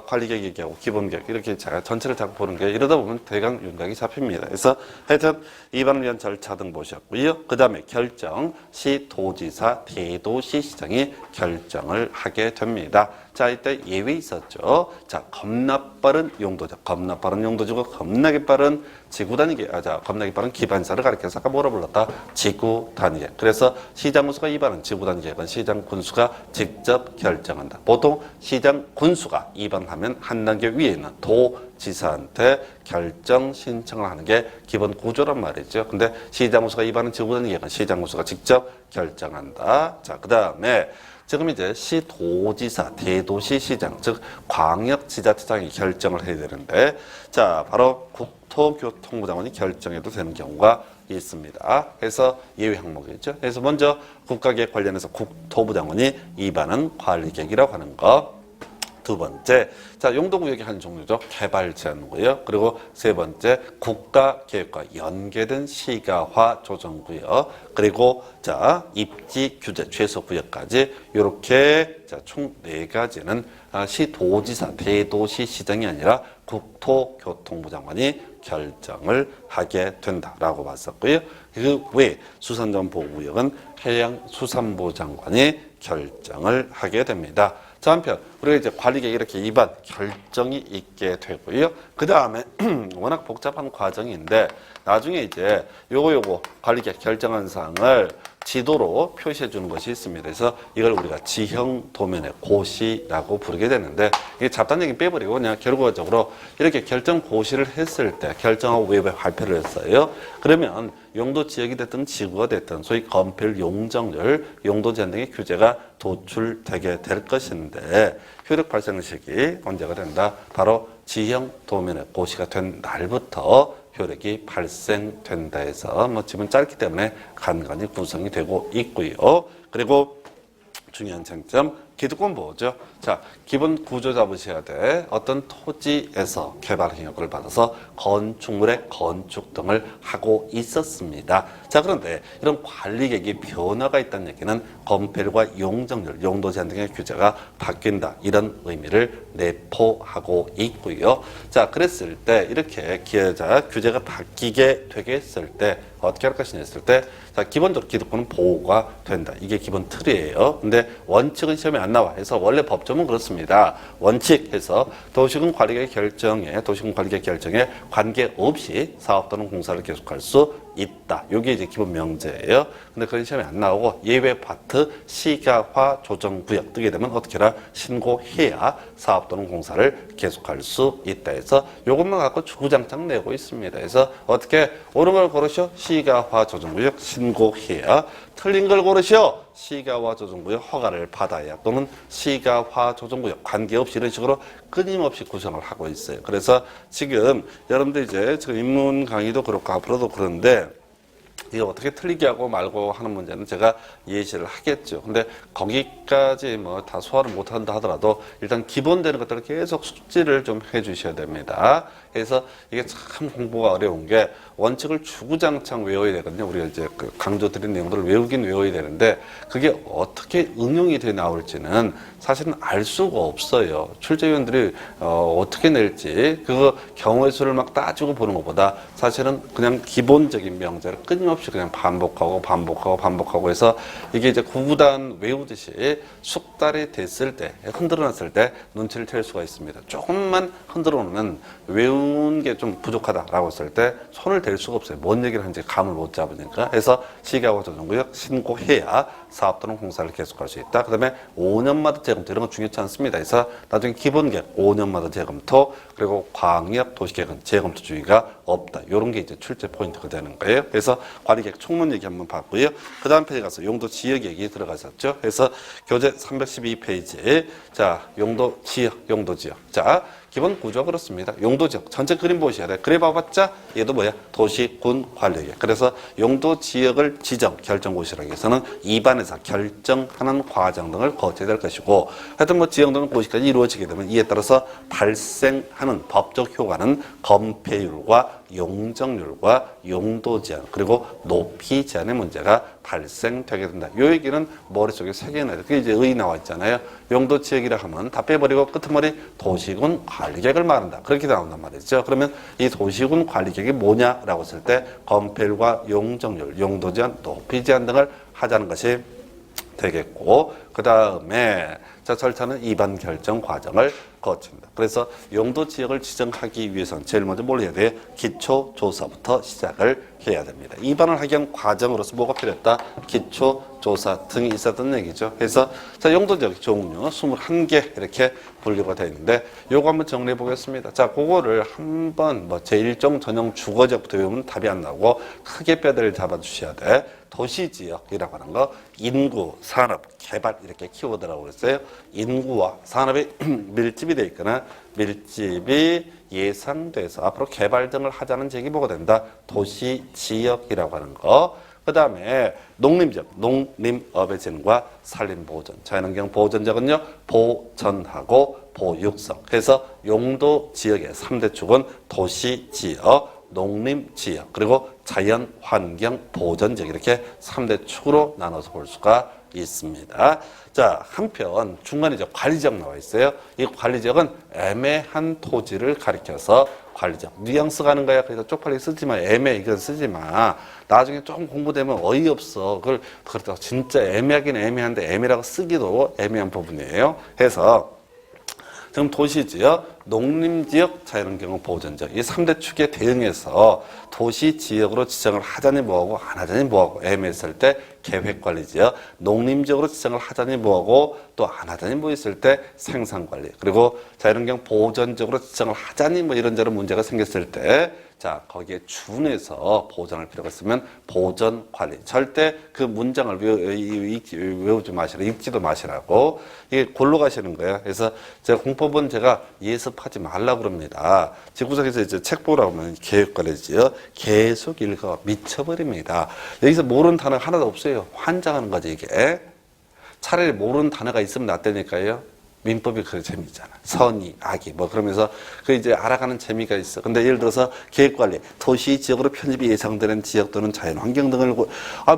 관리계획 얘기하고 기본계획 이렇게 제가 전체를 자꾸 보는 게 이러다 보면 대강 윤곽이 잡힙니다. 그래서 하여튼 입안을 위한 절차 등 보셨고요. 그 다음에 결정, 시도지사, 대도시시장이 결정을 하게 됩니다. 자, 이때 예외 있었죠. 자, 겁나 빠른 용도죠. 겁나 빠른 용도지고 겁나게 빠른 지구 단위계, 겁나게 빠른 기반사를 가리켜서 아까 뭐라 불렀다? 지구 단위계. 그래서 시장 군수가 입안은 지구 단위계건 시장 군수가 직접 결정한다. 보통 시장 군수가 입안하면 한 단계 위에 있는 도지사한테 결정 신청을 하는 게 기본 구조란 말이죠. 근데 시장 군수가 입안은 지구 단위계건 시장 군수가 직접 결정한다. 자, 그 다음에 지금 이제 시도지사, 대도시시장, 즉 광역지자체장이 결정을 해야 되는데, 자, 바로 국토교통부 장관이 결정해도 되는 경우가 있습니다. 그래서 예외 항목이죠. 그래서 먼저 국가계획 관련해서 국토부 장관이 입안은 관리계획이라고 하는 거. 두 번째, 자, 용도구역의 한 종류죠. 개발제한구역. 그리고 세 번째, 국가계획과 연계된 시가화 조정구역. 그리고 자, 입지 규제 최소구역까지 이렇게 자, 총 4가지는 시도지사, 대도시시장이 아니라 국토교통부 장관이 결정을 하게 된다라고 봤었고요. 그 외에 수산자원보호구역은 해양수산부 장관이 결정을 하게 됩니다. 자, 한편 우리가 이제 관리계획 이렇게 입안 결정이 있게 되고요. 그 다음에 워낙 복잡한 과정인데 나중에 이제 요거 관리계획 결정한 사항을 지도로 표시해 주는 것이 있습니다. 그래서 이걸 우리가 지형 도면의 고시라고 부르게 되는데, 이게 잡다한 얘기 빼버리고 그냥 결과적으로 이렇게 결정 고시를 했을 때 결정하고 웹에 발표를 했어요. 그러면 용도 지역이 됐든 지구가 됐든 소위 건폐율, 용적률, 용도 제한 등의 규제가 도출되게 될 것인데 효력 발생 시기 언제가 된다? 바로 지형 도면의 고시가 된 날부터 효력이 발생된다 해서 뭐 지금 짧기 때문에 간간히 구성이 되고 있고요. 그리고 중요한 쟁점, 기득권 보호죠. 자, 기본 구조 잡으셔야 돼. 어떤 토지에서 개발 행역을 받아서 건축물의 건축 등을 하고 있었습니다. 자, 그런데 이런 관리계획이 변화가 있다는 얘기는 건폐율과 용적률, 용도 제한 등의 규제가 바뀐다. 이런 의미를 내포하고 있고요. 자, 그랬을 때 이렇게 규제가 바뀌게 되게 했을 때 어떻게 할 것이냐 했을 때, 자, 기본적으로 기득권은 보호가 된다. 이게 기본 틀이에요. 근데 원칙은 시험에 안 나와. 해서 원래 법조문 그렇습니다. 원칙해서 도시군 관리계획 결정에 관계없이 사업 또는 공사를 계속할 수 있다. 이게 이제 기본 명제예요. 근데 그런 시험에 안 나오고 예외 파트 시가화 조정 구역 뜨게 되면 어떻게 해라? 신고해야 사업 또는 공사를 계속할 수 있다 해서 이것만 갖고 주구장창 내고 있습니다. 그래서 어떻게 옳은 걸 고르시오? 시가화 조정 구역 신고해야. 틀린 걸 고르시오. 시가화 조정구역 허가를 받아야 또는 시가화 조정구역 관계없이 이런 식으로 끊임없이 구성을 하고 있어요. 그래서 지금 여러분들 이제 지금 입문 강의도 그렇고 앞으로도 그런데 이거 어떻게 틀리게 하고 말고 하는 문제는 제가 예시를 하겠죠. 근데 거기까지 뭐 다 소화를 못한다 하더라도 일단 기본되는 것들을 계속 숙지를 좀 해주셔야 됩니다. 그래서 이게 참 공부가 어려운 게 원칙을 주구장창 외워야 되거든요. 우리가 이제 그 강조드린 내용들을 외우긴 외워야 되는데 그게 어떻게 응용이 돼 나올지는 사실은 알 수가 없어요. 출제위원들이 어떻게 낼지 그거 경우의 수를 막 따지고 보는 것보다 사실은 그냥 기본적인 명제를 끊임없이 그냥 반복하고 해서 이게 이제 구구단 외우듯이 숙달이 됐을 때 흔들어놨을 때 눈치를 챌 수가 있습니다. 조금만 흔들어 놓으면 외운 게 좀 부족하다라고 했을 때 손을 댈 수가 없어요. 뭔 얘기를 하는지 감을 못 잡으니까. 그래서 시가화 조정구역 신고해야 사업 또는 공사를 계속할 수 있다. 그 다음에 5년마다 재검토 이런 건 중요치 않습니다. 그래서 나중에 기본계획 5년마다 재검토 그리고 광역 도시계획은 재검토 주의가 없다. 이런 게 이제 출제 포인트가 되는 거예요. 그래서 관리계획 총론 얘기 한번 봤고요. 그 다음 페이지 가서 용도 지역 얘기 들어갔었죠. 그래서 교재 312페이지 자 용도 지역 자 기본 구조가 그렇습니다. 용도지역 전체 그림 보셔야 돼. 그래 봐봤자 얘도 뭐야? 도시군 관리계. 그래서 용도 지역을 지정 결정고시라고 해서는 입안에서 결정하는 과정 등을 거쳐야 될 것이고, 하여튼 뭐 지정되는 고시까지 이루어지게 되면 이에 따라서 발생하는 법적 효과는 건폐율과 용적률과 용도 제한 그리고 높이 제한의 문제가 발생되게 된다. 요 얘기는 머릿속에 새겨놔야 돼. 그게 이제 의 나와 있잖아요. 용도 지역이라 하면 다 빼버리고 끝머리 도시군 관리계획을 말한다. 그렇게 나온단 말이죠. 그러면 이 도시군 관리계획이 뭐냐라고 했을 때 건폐율과 용적률, 용도 제한, 높이 제한 등을 하자는 것이 되겠고, 그 다음에 자 절차는 입안 결정 과정을 거칩니다. 그래서 용도 지역을 지정하기 위해서는 제일 먼저 뭘 해야 돼요? 기초 조사부터 시작을 해야 됩니다. 입안을 하기 위한 과정으로서 뭐가 필요했다? 기초 조사 등이 있었던 얘기죠. 그래서 자 용도 지역 종류 21개 이렇게 분류가 되어 있는데 요거 한번 정리해 보겠습니다. 자 그거를 한번 뭐 제1종 전용 주거 지역부터 외우면 답이 안 나오고 크게 뼈대를 잡아 주셔야 돼. 도시지역이라고 하는 거 인구, 산업, 개발 이렇게 키워드라고 했어요. 인구와 산업이 밀집이 돼 있거나 밀집이 예상돼서 앞으로 개발 등을 하자는 지역이 뭐가 된다? 도시지역이라고 하는 거. 그 다음에 농림지역, 농림업의 진과 산림보존, 자연환경 보존지역은요 보전하고 보육성. 그래서 용도지역의 3대 축은 도시지역, 농림지역, 그리고 자연환경보전지역 이렇게 3대 축으로 나눠서 볼 수가 있습니다. 자, 한편 중간에 이제 관리지역 나와 있어요. 이 관리지역은 애매한 토지를 가리켜서 관리지역. 뉘앙스 가는 거야. 그래서 쪽팔리게 쓰지 마. 애매 이건 쓰지 마. 나중에 조금 공부되면 어이없어. 그걸 그렇다고 진짜 애매하긴 애매한데 애매라고 쓰기도 애매한 부분이에요. 해서 지금 도시지역, 농림지역, 자연환경 보존지역 이 3대 축에 대응해서 도시지역으로 지정을 하자니 뭐하고 안 하자니 뭐하고 애매했을 때 계획관리지역, 농림지역으로 지정을 하자니 뭐하고 또 안 하자니 뭐 있을 때 생산관리, 그리고 자연환경 보존지역으로 지정을 하자니 뭐 이런저런 문제가 생겼을 때 자 거기에 준해서 보존할 필요가 있으면 보존관리. 절대 그 문장을 외우지 마시라. 읽지도 마시라고. 이게 골로 가시는 거예요. 그래서 제가 공법은 제가 예습하지 말라고 그럽니다. 집구석에서 이제 책 보라고 하면 계획관리지요. 계속 읽어 미쳐버립니다. 여기서 모르는 단어가 하나도 없어요. 환장하는 거지 이게. 차라리 모르는 단어가 있으면 낫다니까요. 민법이 그 재미있잖아. 선의, 악의 뭐 그러면서 그 이제 알아가는 재미가 있어. 근데 예를 들어서 계획관리, 도시 지역으로 편입이 예상되는 지역 또는 자연환경 등을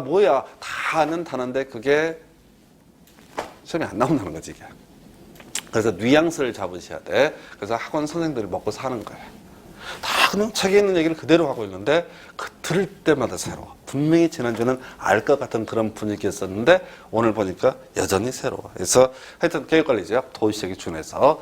뭐야 다 아는 단어인데 그게 시험에 안 나온다는 거지 이게. 그래서 뉘앙스를 잡으셔야 돼. 그래서 학원 선생들이 먹고 사는 거야. 다 그냥 책에 있는 얘기를 그대로 하고 있는데 그 들을 때마다 새로워. 분명히 지난주는 알 것 같은 그런 분위기였었는데 오늘 보니까 여전히 새로워. 그래서 하여튼 계획관리지역, 도시지역에 준해서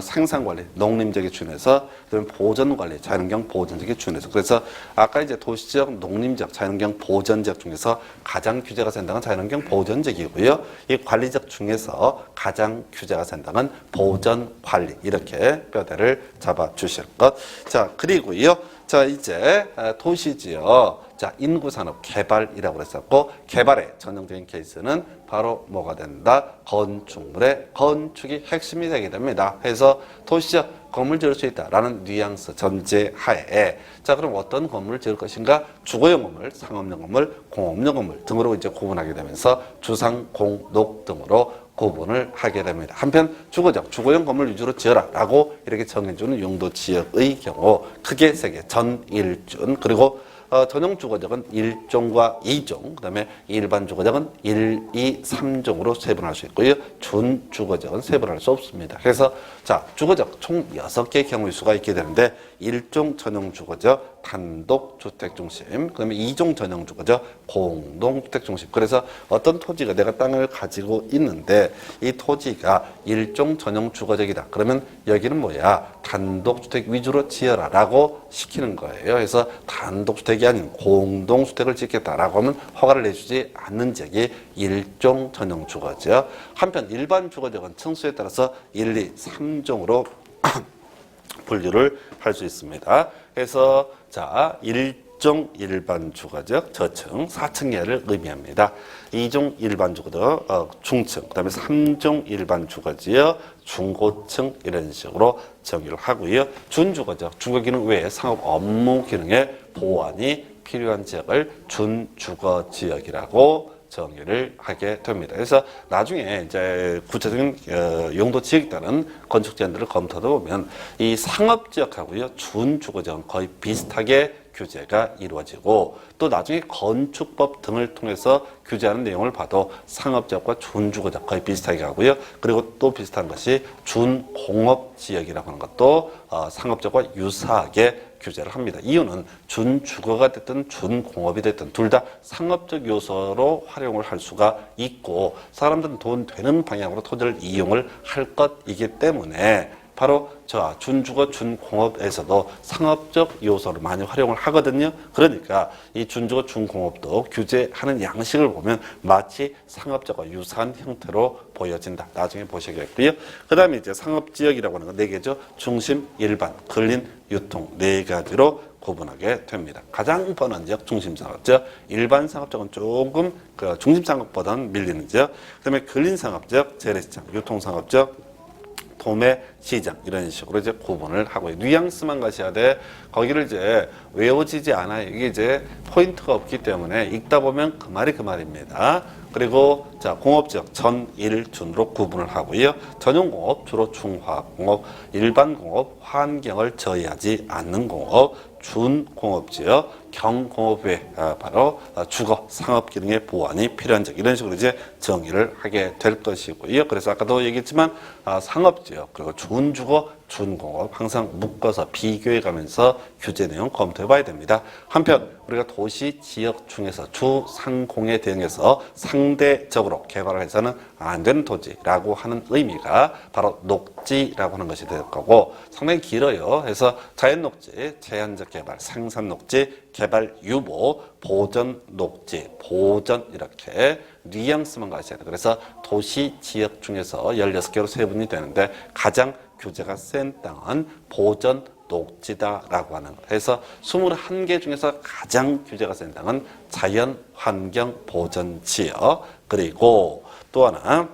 생산관리, 농림지역에 준해서 그다음에 보존관리, 자연환경 보존지역에 준해서 그래서 아까 이제 도시지역, 농림지역, 자연환경 보존지역 중에서 가장 규제가 센 당은 자연환경 보존지역이고요. 이 관리지역 중에서 가장 규제가 센 당은 보존관리 이렇게 뼈대를 잡아 주실 것. 자 그리고요. 자 이제 도시지역. 자, 인구산업 개발이라고 그랬었고 개발의 전형적인 케이스는 바로 뭐가 된다? 건축물의 건축이 핵심이 되게 됩니다. 그래서 도시적 건물 지을 수 있다라는 뉘앙스 전제하에 자 그럼 어떤 건물을 지을 것인가? 주거용 건물, 상업용 건물, 공업용 건물 등으로 이제 구분하게 되면서 주상, 공, 녹 등으로 구분을 하게 됩니다. 한편 주거적, 주거용 건물 위주로 지어라 라고 이렇게 정해주는 용도 지역의 경우 크게 세 개, 전일준 그리고 전용 주거적은 1종과 2종, 그 다음에 일반 주거적은 1, 2, 3종으로 세분할 수 있고요. 준 주거적은 세분할 수 없습니다. 그래서 자 주거적 총 6개의 경우의 수가 있게 되는데 1종 전용 주거적 단독 주택 중심, 그다음에 2종 전용 주거적 공동 주택 중심. 그래서 어떤 토지가 내가 땅을 가지고 있는데 이 토지가 1종 전용 주거적이다. 그러면 여기는 뭐야? 단독 주택 위주로 지어라라고 시키는 거예요. 그래서 단독 주택이 아닌 공동 주택을 짓겠다라고 하면 허가를 내주지 않는 지역이 1종 전용 주거적. 한편 일반 주거적은 층수에 따라서 1, 2, 3종으로 분류를 할 수 있습니다. 그래서 자 1 1종 일반 주거적 저층 4층이하를 의미합니다. 2종 일반 주거적 중층, 그다음에 3종 일반 주거지역 중고층 이런 식으로 정의를 하고요. 준주거적 주거 기능 외에 상업 업무 기능의 보완이 필요한 지역을 준주거 지역이라고 정의를 하게 됩니다. 그래서 나중에 이제 구체적인 용도 지역에 따른 건축 제한들을 검토하다 보면 이 상업 지역하고요 준주거 지역은 거의 비슷하게 규제가 이루어지고 또 나중에 건축법 등을 통해서 규제하는 내용을 봐도 상업지역과 준주거지역 거의 비슷하게 가고요. 그리고 또 비슷한 것이 준공업지역이라고 하는 것도 상업지역과 유사하게 규제를 합니다. 이유는 준주거가 됐든 준공업이 됐든 둘 다 상업적 요소로 활용을 할 수가 있고 사람들은 돈 되는 방향으로 토지를 이용을 할 것이기 때문에 바로 저 준주거, 준공업에서도 상업적 요소를 많이 활용을 하거든요. 그러니까 이 준주거, 준공업도 규제하는 양식을 보면 마치 상업적과 유사한 형태로 보여진다. 나중에 보시겠고요. 그 다음에 이제 상업지역이라고 하는 건 4개죠. 중심, 일반, 근린, 유통 4가지로 구분하게 됩니다. 가장 뻔한 지역 중심상업지역, 일반 상업지역은 조금 그 중심상업보다는 밀리는 지역, 그 다음에 근린 상업지역, 재래시장, 유통상업지역, 도매 시장 이런 식으로 이제 구분을 하고요. 뉘앙스만 가셔야 돼. 거기를 이제 외워지지 않아요. 이게 이제 포인트가 없기 때문에 읽다 보면 그 말이 그 말입니다. 그리고 자 공업지역 전일준으로 구분을 하고요. 전용공업 주로 중화공업, 일반공업 환경을 저해하지 않는 공업, 준공업지역 경공업 외 바로 주거 상업 기능의 보완이 필요한 지역 이런 식으로 이제 정의를 하게 될 것이고요. 그래서 아까도 얘기했지만 상업지역 그리고 준주거 준공업 항상 묶어서 비교해 가면서 규제 내용 검토해 봐야 됩니다. 한편 우리가 도시 지역 중에서 주상공에 대응해서 상대적으로 개발을 해서는 안 되는 토지라고 하는 의미가 바로 녹지라고 하는 것이 될 거고 상당히 길어요. 그래서 자연 녹지, 제한적 개발, 생산 녹지, 개발 유보, 보전 녹지, 보전 이렇게 뉘앙스만 가셔야 돼요. 그래서 도시 지역 중에서 16개로 세분이 되는데 가장 규제가 센 땅은 보전 녹지다라고 하는 거. 그래서 21개 중에서 가장 규제가 센 땅은 자연환경보전지역 그리고 또 하나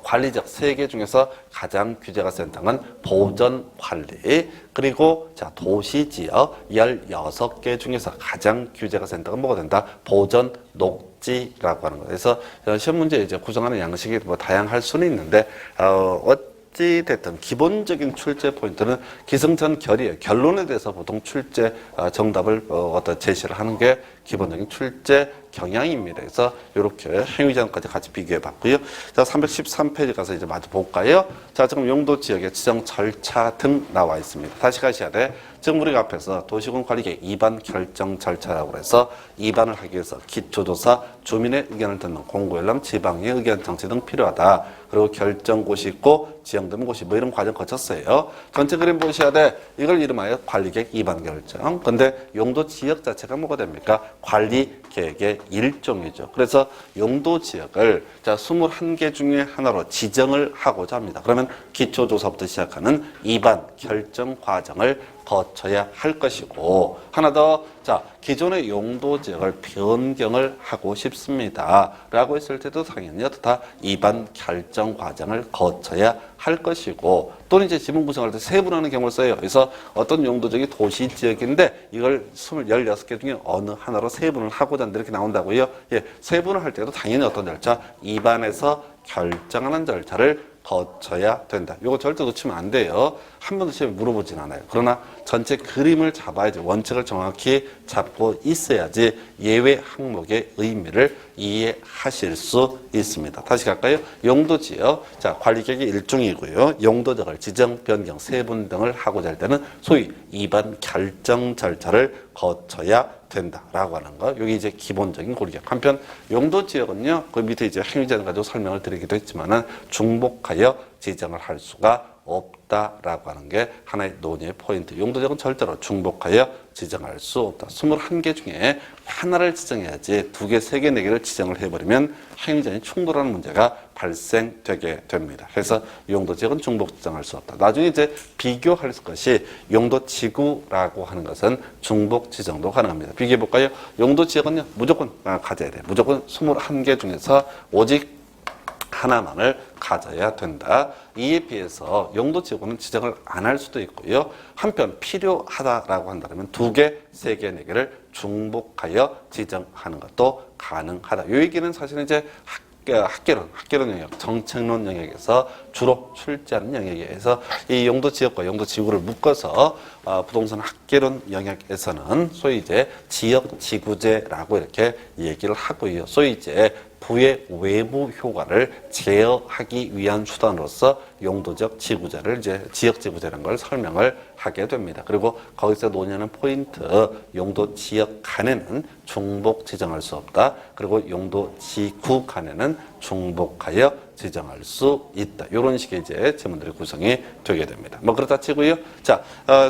관리적 3개 중에서 가장 규제가 센 땅은 보전관리 그리고 자 도시지역 16개 중에서 가장 규제가 센 땅은 뭐가 된다? 보전 녹지라고 하는 거예요. 그래서 시험 문제 이제 구성하는 양식이 뭐 다양할 수는 있는데 어찌 됐든 기본적인 출제 포인트는 기승전 결이에요. 결론에 대해서 보통 출제 정답을 어떤 제시를 하는 게 기본적인 출제 경향입니다. 그래서 이렇게 행위자까지 같이 비교해 봤고요. 자, 313페이지 가서 이제 마저 볼까요? 자, 지금 용도 지역의 지정 절차 등 나와 있습니다. 다시 가셔야 돼. 지금 우리가 앞에서 도시군 관리계획 이반 결정 절차라고 해서 이반을 하기 위해서 기초조사, 주민의 의견을 듣는 공고열람, 지방의 의견 정치 등 필요하다. 그리고 결정고시 있고 지정되는 곳이 뭐 이런 과정 거쳤어요. 전체 그림 보셔야 돼. 이걸 이름하여 관리계획 이반 결정. 근데 용도 지역 자체가 뭐가 됩니까? 관리계획의 일종이죠. 그래서 용도 지역을 자 21개 중에 하나로 지정을 하고자 합니다. 그러면 기초조사부터 시작하는 이반 결정 과정을 거쳐야 할 것이고 하나 더 자 기존의 용도 지역을 변경을 하고 싶습니다 라고 했을 때도 당연히 어떻다 이반 결정 과정을 거쳐야 할 것이고 또는 이제 지문 구성할 때 세분하는 경우를 써요. 그래서 어떤 용도적이 도시 지역인데 이걸 16개 중에 어느 하나로 세분을 하고자 하는데 이렇게 나온다고요. 예, 세분을 할 때도 당연히 어떤 절차 이반에서 결정하는 절차를 거쳐야 된다. 이거 절대 놓치면 안 돼요. 한 번도 시험에 물어보진 않아요. 그러나 전체 그림을 잡아야지 원칙을 정확히 잡고 있어야지 예외 항목의 의미를 이해하실 수 있습니다. 다시 갈까요? 용도지역, 자 관리계획의 일종이고요. 용도지역을 지정, 변경, 세분 등을 하고자 할 때는 소위 이반 결정 절차를 거쳐야 된다라고 하는 거. 여기 이제 기본적인 고리계획. 한편 용도지역은요, 그 밑에 이제 행위자를 가지고 설명을 드리기도 했지만은 중복하여 지정을 할 수가 없다라고 하는 게 하나의 논의의 포인트. 용도지역은 절대로 중복하여 지정할 수 없다. 21개 중에 하나를 지정해야지 2개, 3개, 4개를 지정을 해버리면 행위자의 충돌하는 문제가 발생되게 됩니다. 그래서 용도지역은 중복 지정할 수 없다. 나중에 이제 비교할 것이 용도지구라고 하는 것은 중복 지정도 가능합니다. 비교해볼까요? 용도지역은요, 무조건 가져야 돼요. 무조건 21개 중에서 오직 하나만을 가져야 된다. 이에 비해서 용도지구는 지정을 안 할 수도 있고요. 한편 필요하다라고 한다면 2개, 3개, 4개를 중복하여 지정하는 것도 가능하다. 이 얘기는 사실은 이제 학계론 영역, 정책론 영역에서 주로 출제하는 영역에서 이 용도지역과 용도지구를 묶어서 부동산 학계론 영역에서는 소위 이제 지역지구제라고 이렇게 얘기를 하고요. 소위 이제 부의 외부 효과를 제어하기 위한 수단으로서 용도적 지구제를 이제 지역지구제라는 걸 설명을 하게 됩니다. 그리고 거기서 논의하는 포인트, 용도 지역 간에는 중복 지정할 수 없다. 그리고 용도 지구 간에는 중복하여 지정할 수 있다. 이런 식의 이제 지문들이 구성이 되게 됩니다. 뭐 그렇다 치고요. 자,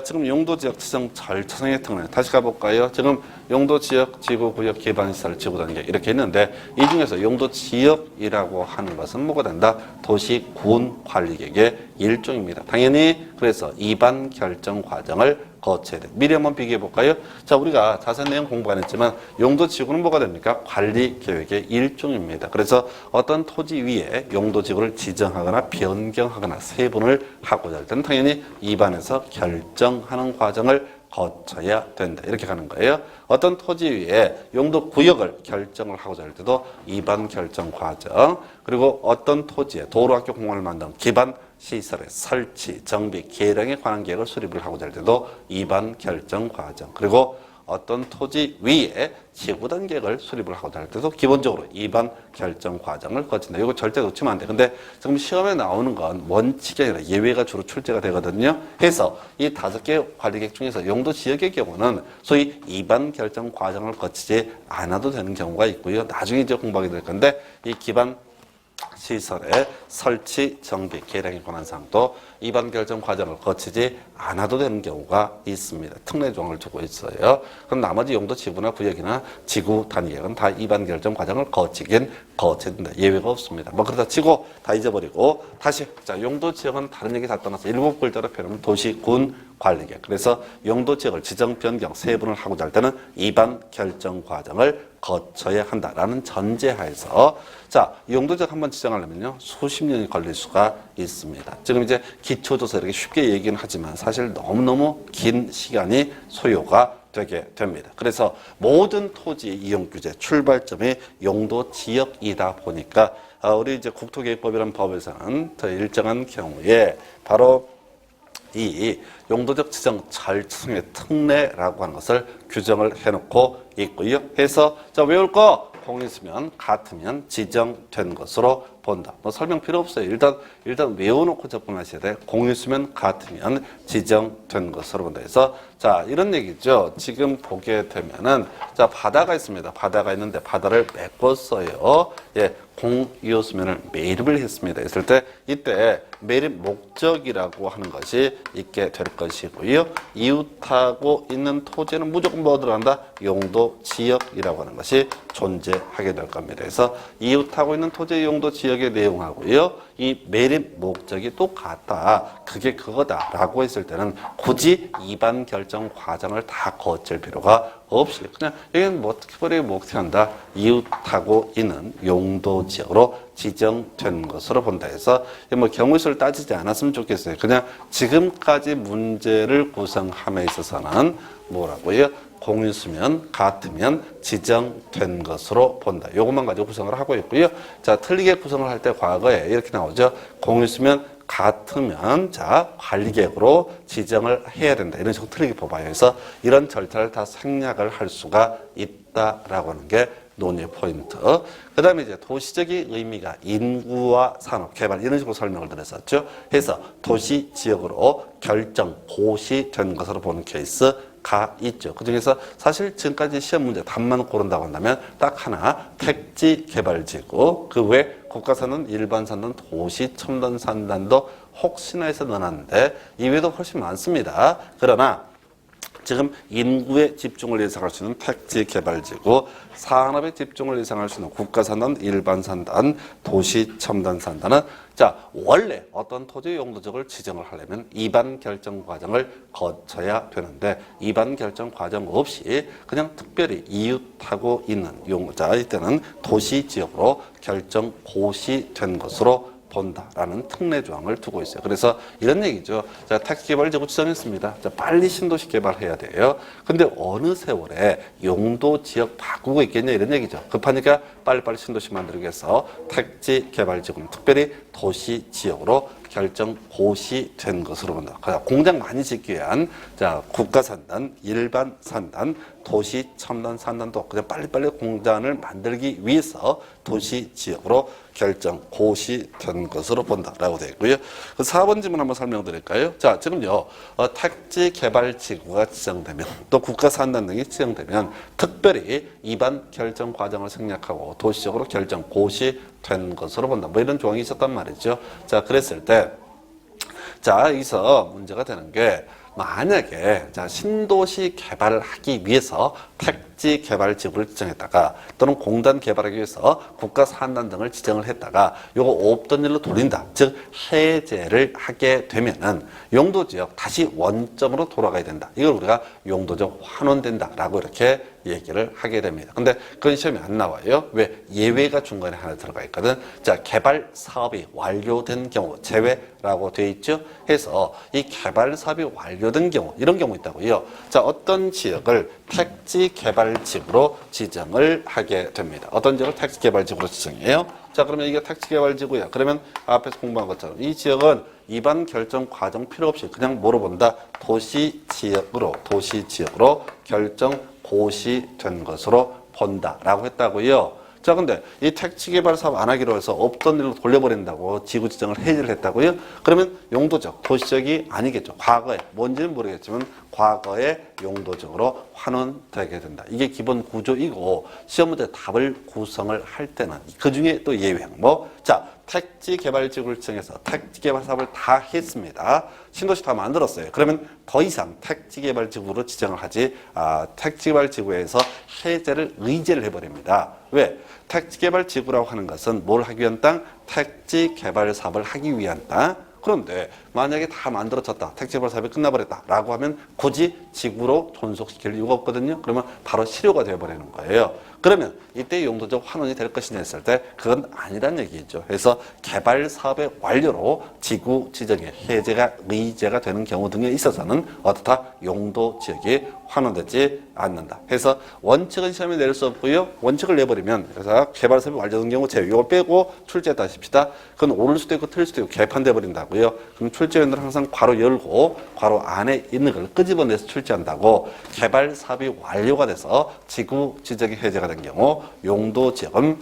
지금 용도지역 지정 절차상의 특례 다시 가볼까요? 지금 용도지역, 지구구역, 기반시설, 지구단계 이렇게 있는데 이 중에서 용도지역이라고 하는 것은 뭐가 된다? 도시, 군 관리객의 일종입니다. 당연히 그래서 이반 결정 과정을 거쳐야 돼. 미리 한번 비교해 볼까요? 자, 우리가 자세한 내용 공부 안 했지만 용도지구는 뭐가 됩니까? 관리계획의 일종입니다. 그래서 어떤 토지 위에 용도지구를 지정하거나 변경하거나 세분을 하고자 할 때는 당연히 입안에서 결정하는 과정을 거쳐야 된다. 이렇게 가는 거예요. 어떤 토지 위에 용도구역을 결정을 하고자 할 때도 입안 결정 과정, 그리고 어떤 토지에 도로학교 공원을 만드는 기반 시설의 설치, 정비, 계량에 관한 계획을 수립을 하고자 할 때도 입안 결정 과정, 그리고 어떤 토지 위에 지구단 계획을 수립을 하고자 할 때도 기본적으로 입안 결정 과정을 거친다. 이거 절대 놓치면 안 돼. 근데 지금 시험에 나오는 건 원칙이 아니라 예외가 주로 출제가 되거든요. 그래서 이 5개 관리계획 중에서 용도 지역의 경우는 소위 입안 결정 과정을 거치지 않아도 되는 경우가 있고요. 나중에 이제 공부하게 될 건데 이 기반 시설의 설치, 정비, 계량에 관한 사항도 입안 결정 과정을 거치지 않아도 되는 경우가 있습니다. 특례 조항을 두고 있어요. 그럼 나머지 용도 지구나 구역이나 지구 단위계획은 다 입안 결정 과정을 거치긴 거쳐야 된다. 예외가 없습니다. 뭐 그러다 치고 다 잊어버리고 다시 자, 용도 지역은 다른 얘기 다 떠나서 7글자로 표현하면 도시, 군, 관리계획. 그래서 용도 지역을 지정, 변경, 세분을 하고자 할 때는 입안 결정 과정을 거쳐야 한다라는 전제하에서 자, 용도지역 한번 지정하려면요 수십 년이 걸릴 수가 있습니다. 지금 이제 기초조사 이렇게 쉽게 얘기는 하지만 사실 너무너무 긴 시간이 소요가 되게 됩니다. 그래서 모든 토지 이용 규제 출발점이 용도 지역이다 보니까 우리 이제 국토계획법이라는 법에서는 더 일정한 경우에 바로 이 용도적 지정 절차상의 특례라고 하는 것을 규정을 해놓고 있고요. 해서 자, 외울 거 공이 있으면 같으면 지정된 것으로 본다. 뭐 설명 필요 없어요. 일단 외워놓고 접근하셔야 돼. 공이 있으면 같으면 지정된 것으로 본다. 해서 자, 이런 얘기죠. 지금 보게 되면은 자, 바다가 있습니다. 바다가 있는데 바다를 메꿨어요. 예, 공이었으면은 매립을 했습니다. 했을 때 이때 매립 목적이라고 하는 것이 있게 될 것이고요. 이웃하고 있는 토지는 무조건 뭐 들어간다? 용도 지역이라고 하는 것이 존재하게 될 겁니다. 그래서 이웃하고 있는 토지의 용도 지역의 내용하고요. 이 매립 목적이 똑같다. 그게 그거다라고 했을 때는 굳이 입안 결정 과정을 다 거칠 필요가 없이 그냥 여기는 뭐 특별히 뭐 어떻게 한다? 이웃하고 있는 용도 지역으로 지정된 것으로 본다 해서 뭐 경우수를 따지지 않았으면 좋겠어요. 그냥 지금까지 문제를 구성함에 있어서는 뭐라고요? 공유수면 같으면 지정된 것으로 본다. 요것만 가지고 구성을 하고 있고요. 자, 틀리게 구성을 할 때 과거에 이렇게 나오죠. 공유수면 같으면 자, 관리계획으로 지정을 해야 된다. 이런 식으로 틀리게 뽑아요. 그래서 이런 절차를 다 생략을 할 수가 있다라고 하는 게 논의의 포인트. 그 다음에 이제 도시적인 의미가 인구와 산업, 개발 이런 식으로 설명을 드렸었죠. 해서 도시 지역으로 결정, 고시된 것으로 보는 케이스가 있죠. 그 중에서 사실 지금까지 시험 문제 답만 고른다고 한다면 딱 하나, 택지 개발지구, 그 외 국가산단, 일반산단, 도시, 첨단산단도 혹시나 해서 넣어놨는데 이외에도 훨씬 많습니다. 그러나 지금 인구의 집중을 예상할 수 있는 택지 개발지구, 산업의 집중을 예상할 수 있는 국가산단, 일반산단, 도시, 첨단산단은 자 원래 어떤 토지 용도적을 지정을 하려면 이반 결정 과정을 거쳐야 되는데 이반 결정 과정 없이 그냥 특별히 이웃하고 있는 용자 이때는 도시 지역으로 결정 고시된 것으로 본다라는 특례 조항을 두고 있어요. 그래서 이런 얘기죠. 자, 택지 개발 지구 지정했습니다. 자, 빨리 신도시 개발해야 돼요. 근데 어느 세월에 용도 지역 바꾸고 있겠냐 이런 얘기죠. 급하니까 빨리빨리 신도시 만들기 위해서 택지 개발 지구는 특별히 도시 지역으로 결정 고시된 것으로 본다. 공장 많이 짓기 위한 자 국가 산단, 일반 산단, 도시 첨단 산단도 그냥 빨리빨리 공장을 만들기 위해서 도시 지역으로 결정 고시된 것으로 본다라고 되어 있고요. 4번 질문 한번 설명드릴까요? 자 지금요 택지 개발 지구가 지정되면 또 국가 산단 등이 지정되면 특별히 이반 결정 과정을 생략하고 도시적으로 결정 고시된 것으로 본다. 뭐 이런 조항이 있었단 말이죠. 자 그랬을 때 자 여기서 문제가 되는 게 만약에 자 신도시 개발을 하기 위해서 택지 개발 지구를 지정했다가 또는 공단 개발하기 위해서 국가 산단 등을 지정을 했다가 요거 없던 일로 돌린다. 즉 해제를 하게 되면은 용도 지역 다시 원점으로 돌아가야 된다. 이걸 우리가 용도적 환원된다라고 이렇게 얘기를 하게 됩니다. 근데 그건 시험에 안 나와요. 왜? 예외가 중간에 하나 들어가 있거든. 자, 개발 사업이 완료된 경우 제외라고 돼 있죠. 해서 이 개발 사업이 완료된 경우 이런 경우 있다고요. 자, 어떤 지역을 택지 개발 지구로 지정을 하게 됩니다. 어떤 지역을 택지 개발 지구로 지정해요? 자, 그러면 이게 택지 개발 지구야. 그러면 앞에서 공부한 것처럼 이 지역은 이반 결정 과정 필요 없이 그냥 뭐로 본다? 도시 지역으로 결정 고시된 것으로 본다라고 했다고요. 자, 근데 이 택지 개발 사업 안 하기로 해서 없던 일로 돌려버린다고 지구 지정을 해제를 했다고요? 그러면 용도적, 도시적이 아니겠죠. 과거에, 뭔지는 모르겠지만 과거에 용도적으로 환원되게 된다. 이게 기본 구조이고 시험 문제 답을 구성을 할 때는 그 중에 또 예외 항목. 자, 택지 개발 지구를 지정해서 택지 개발 사업을 다 했습니다. 신도시 다 만들었어요. 그러면 더 이상 택지 개발 지구로 지정을 하지 택지 개발 지구에서 해제를 의제를 해버립니다. 왜? 택지 개발 지구라고 하는 것은 뭘 하기 위한 땅? 택지 개발 사업을 하기 위한 땅. 그런데 만약에 다 만들어졌다. 택지 개발 사업이 끝나버렸다. 라고 하면 굳이 지구로 존속시킬 이유가 없거든요. 그러면 바로 실효가 되어버리는 거예요. 그러면 이때 용도적 환원이 될 것이냐 했을 때 그건 아니란 얘기죠. 그래서 개발 사업의 완료로 지구 지정의 해제가 의제가 되는 경우 등에 있어서는 어떻다? 용도 지역이 환원되지 않는다. 해서 원칙은 시험에 내릴 수 없고요. 원칙을 내버리면 그래서 개발 사업이 완료된 경우 제외. 이거 빼고 출제했다 하십시다. 그건 옳을 수도 있고 틀릴 수도 있고 개판돼 버린다고요. 그럼 출제위원들은 항상 괄호 열고 괄호 안에 있는 걸 끄집어내서 출제한다고. 개발 사업이 완료가 돼서 지구 지정의 해제가 된 경우 용도 지역은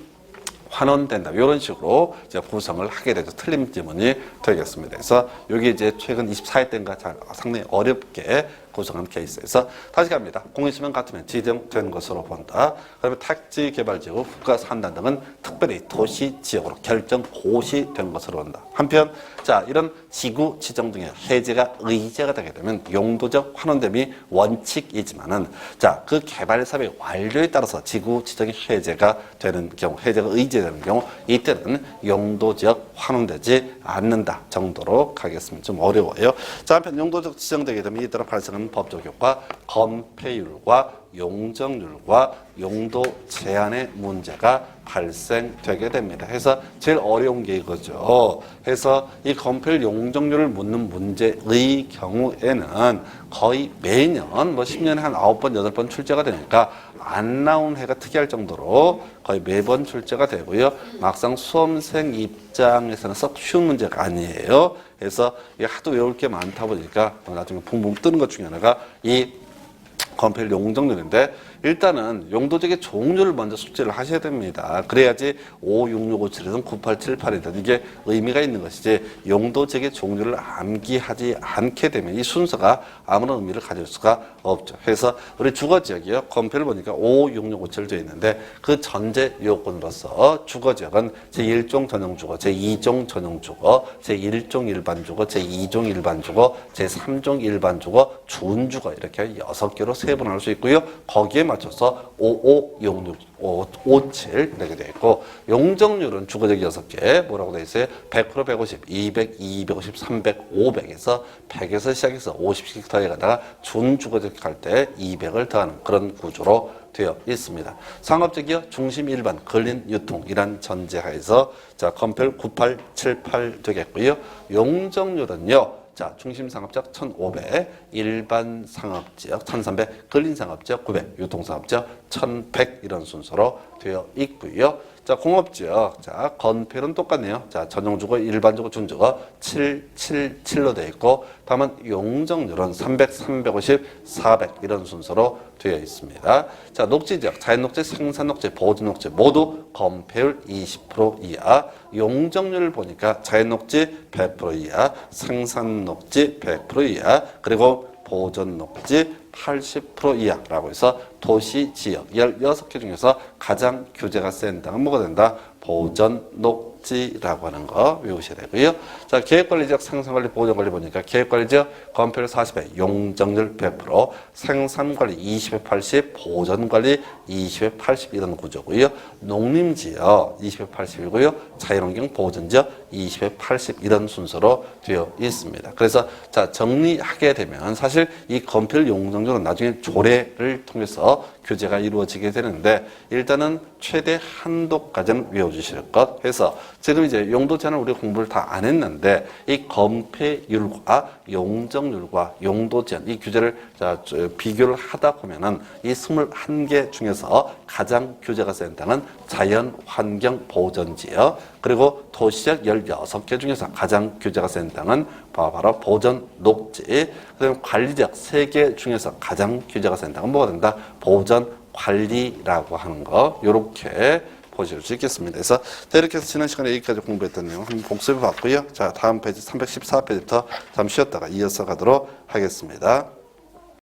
환원된다. 이런 식으로 이제 구성을 하게 되죠. 틀린 지문이 되겠습니다. 그래서 여기 이제 최근 24회 때인가 상당히 어렵게 구성한 케이스에서 다시 갑니다. 공인수면 같으면 지정된 것으로 본다. 그러면 택지 개발지구, 국가 산단 등은 특별히 도시 지역으로 결정 고시된 것으로 본다. 한편 자 이런 지구 지정 등의 해제가 의제가 되게 되면 용도적 환원됨이 원칙이지만은 자 그 개발 사업의 완료에 따라서 지구 지정의 해제가 되는 경우, 해제가 의제되는 경우 이때는 용도 지역 환원되지 않는다 정도로 가겠습니다. 좀 어려워요. 자 한편 용도적 지정되게 되면 이에 따라 발생하는 법적 효과, 건폐율과 용적률과 용도 제한의 문제가 발생되게 됩니다. 해서 제일 어려운 게 이거죠. 해서 이 건폐율 용적률을 묻는 문제의 경우에는 거의 매년 뭐 10년에 한 9번, 8번 출제가 되니까 안 나온 해가 특이할 정도로 거의 매번 출제가 되고요. 막상 수험생 입장에서는 썩 쉬운 문제가 아니에요. 그래서 이게 하도 외울 게 많다 보니까 나중에 붕붕 뜨는 것 중에 하나가 이 건폐율 용적률인데 일단은 용도지역의 종류를 먼저 숙지를 하셔야 됩니다. 그래야지 56657이든 9878이든 이게 의미가 있는 것이지 용도지역의 종류를 암기하지 않게 되면 이 순서가 아무런 의미를 가질 수가 없죠. 그래서 우리 주거지역이요. 건표를 보니까 56657 되어 있는데 그 전제 요건으로서 주거지역은 제1종 전용주거, 제2종 전용주거, 제1종 일반주거, 제2종 일반주거, 제3종 일반주거, 준주거 이렇게 6개로 세분할 수 있고요. 거기에 맞춰서 556657 이렇게 되어 있고 용적률은 주거지역 6개 뭐라고 되어 있어요? 100%, 150, 200, 250, 300, 500에서 100에서 시작해서 50씩 더해가다가 준주거지역 할 때 200을 더하는 그런 구조로 되어 있습니다. 상업적이요 중심 일반 근린 유통 이란 전제하에서 자 건별 9878 되겠고요. 용적률은요. 자, 중심 상업지역 1,500, 일반 상업지역 1,300, 근린 상업지역 900, 유통 상업지역 1,100 이런 순서로 되어 있고요. 자, 공업지역. 자, 건폐율은 똑같네요. 자, 전용주거, 일반주거, 준주거 777로 되어 있고 다만 용적률은 300, 350, 400 이런 순서로 되어 있습니다. 자, 녹지지역, 자연녹지, 생산녹지, 보존녹지 모두 건폐율 20% 이하, 용적률을 보니까 자연녹지 100% 이하, 생산녹지 100% 이하, 그리고 보존녹지 80% 이하라고 해서 도시 지역 16개 중에서 가장 규제가 센 땅은 뭐가 된다? 보존녹지라고 하는 거 외우셔야 되고요. 자, 계획관리지역, 생산관리, 보존관리 보니까 계획관리지역 건폐율 40에 용적률 100%, 생산관리 20에 80, 보존관리 20에 80 이런 구조고요. 농림지역 20에 80이고요. 자연환경 보존지역 20에 80 이런 순서로 되어 있습니다. 그래서 자 정리하게 되면 사실 이 건폐율 용적률은 나중에 조례를 통해서 규제가 이루어지게 되는데 일단은 최대 한도까지는 외워주실 것 해서 지금 이제 용도 제한을 우리가 공부를 다 안 했는데 이 건폐율과 용적률과 용도 제한 이 규제를 자 비교를 하다 보면은 이 21개 중에서 가장 규제가 센 땅은 자연환경보전지역 그리고 도시지역 16개 중에서 가장 규제가 센 땅은 바로 보전녹지 그다음에 관리지역 3개 중에서 가장 규제가 센 땅은 뭐가 된다? 보전관리라고 하는 거 이렇게 보실 수 있겠습니다. 그래서 이렇게 해서 지난 시간에 여기까지 공부했던 내용 한번 복습해 봤고요. 자, 다음 페이지 314페이지부터 잠시 쉬었다가 이어서 가도록 하겠습니다.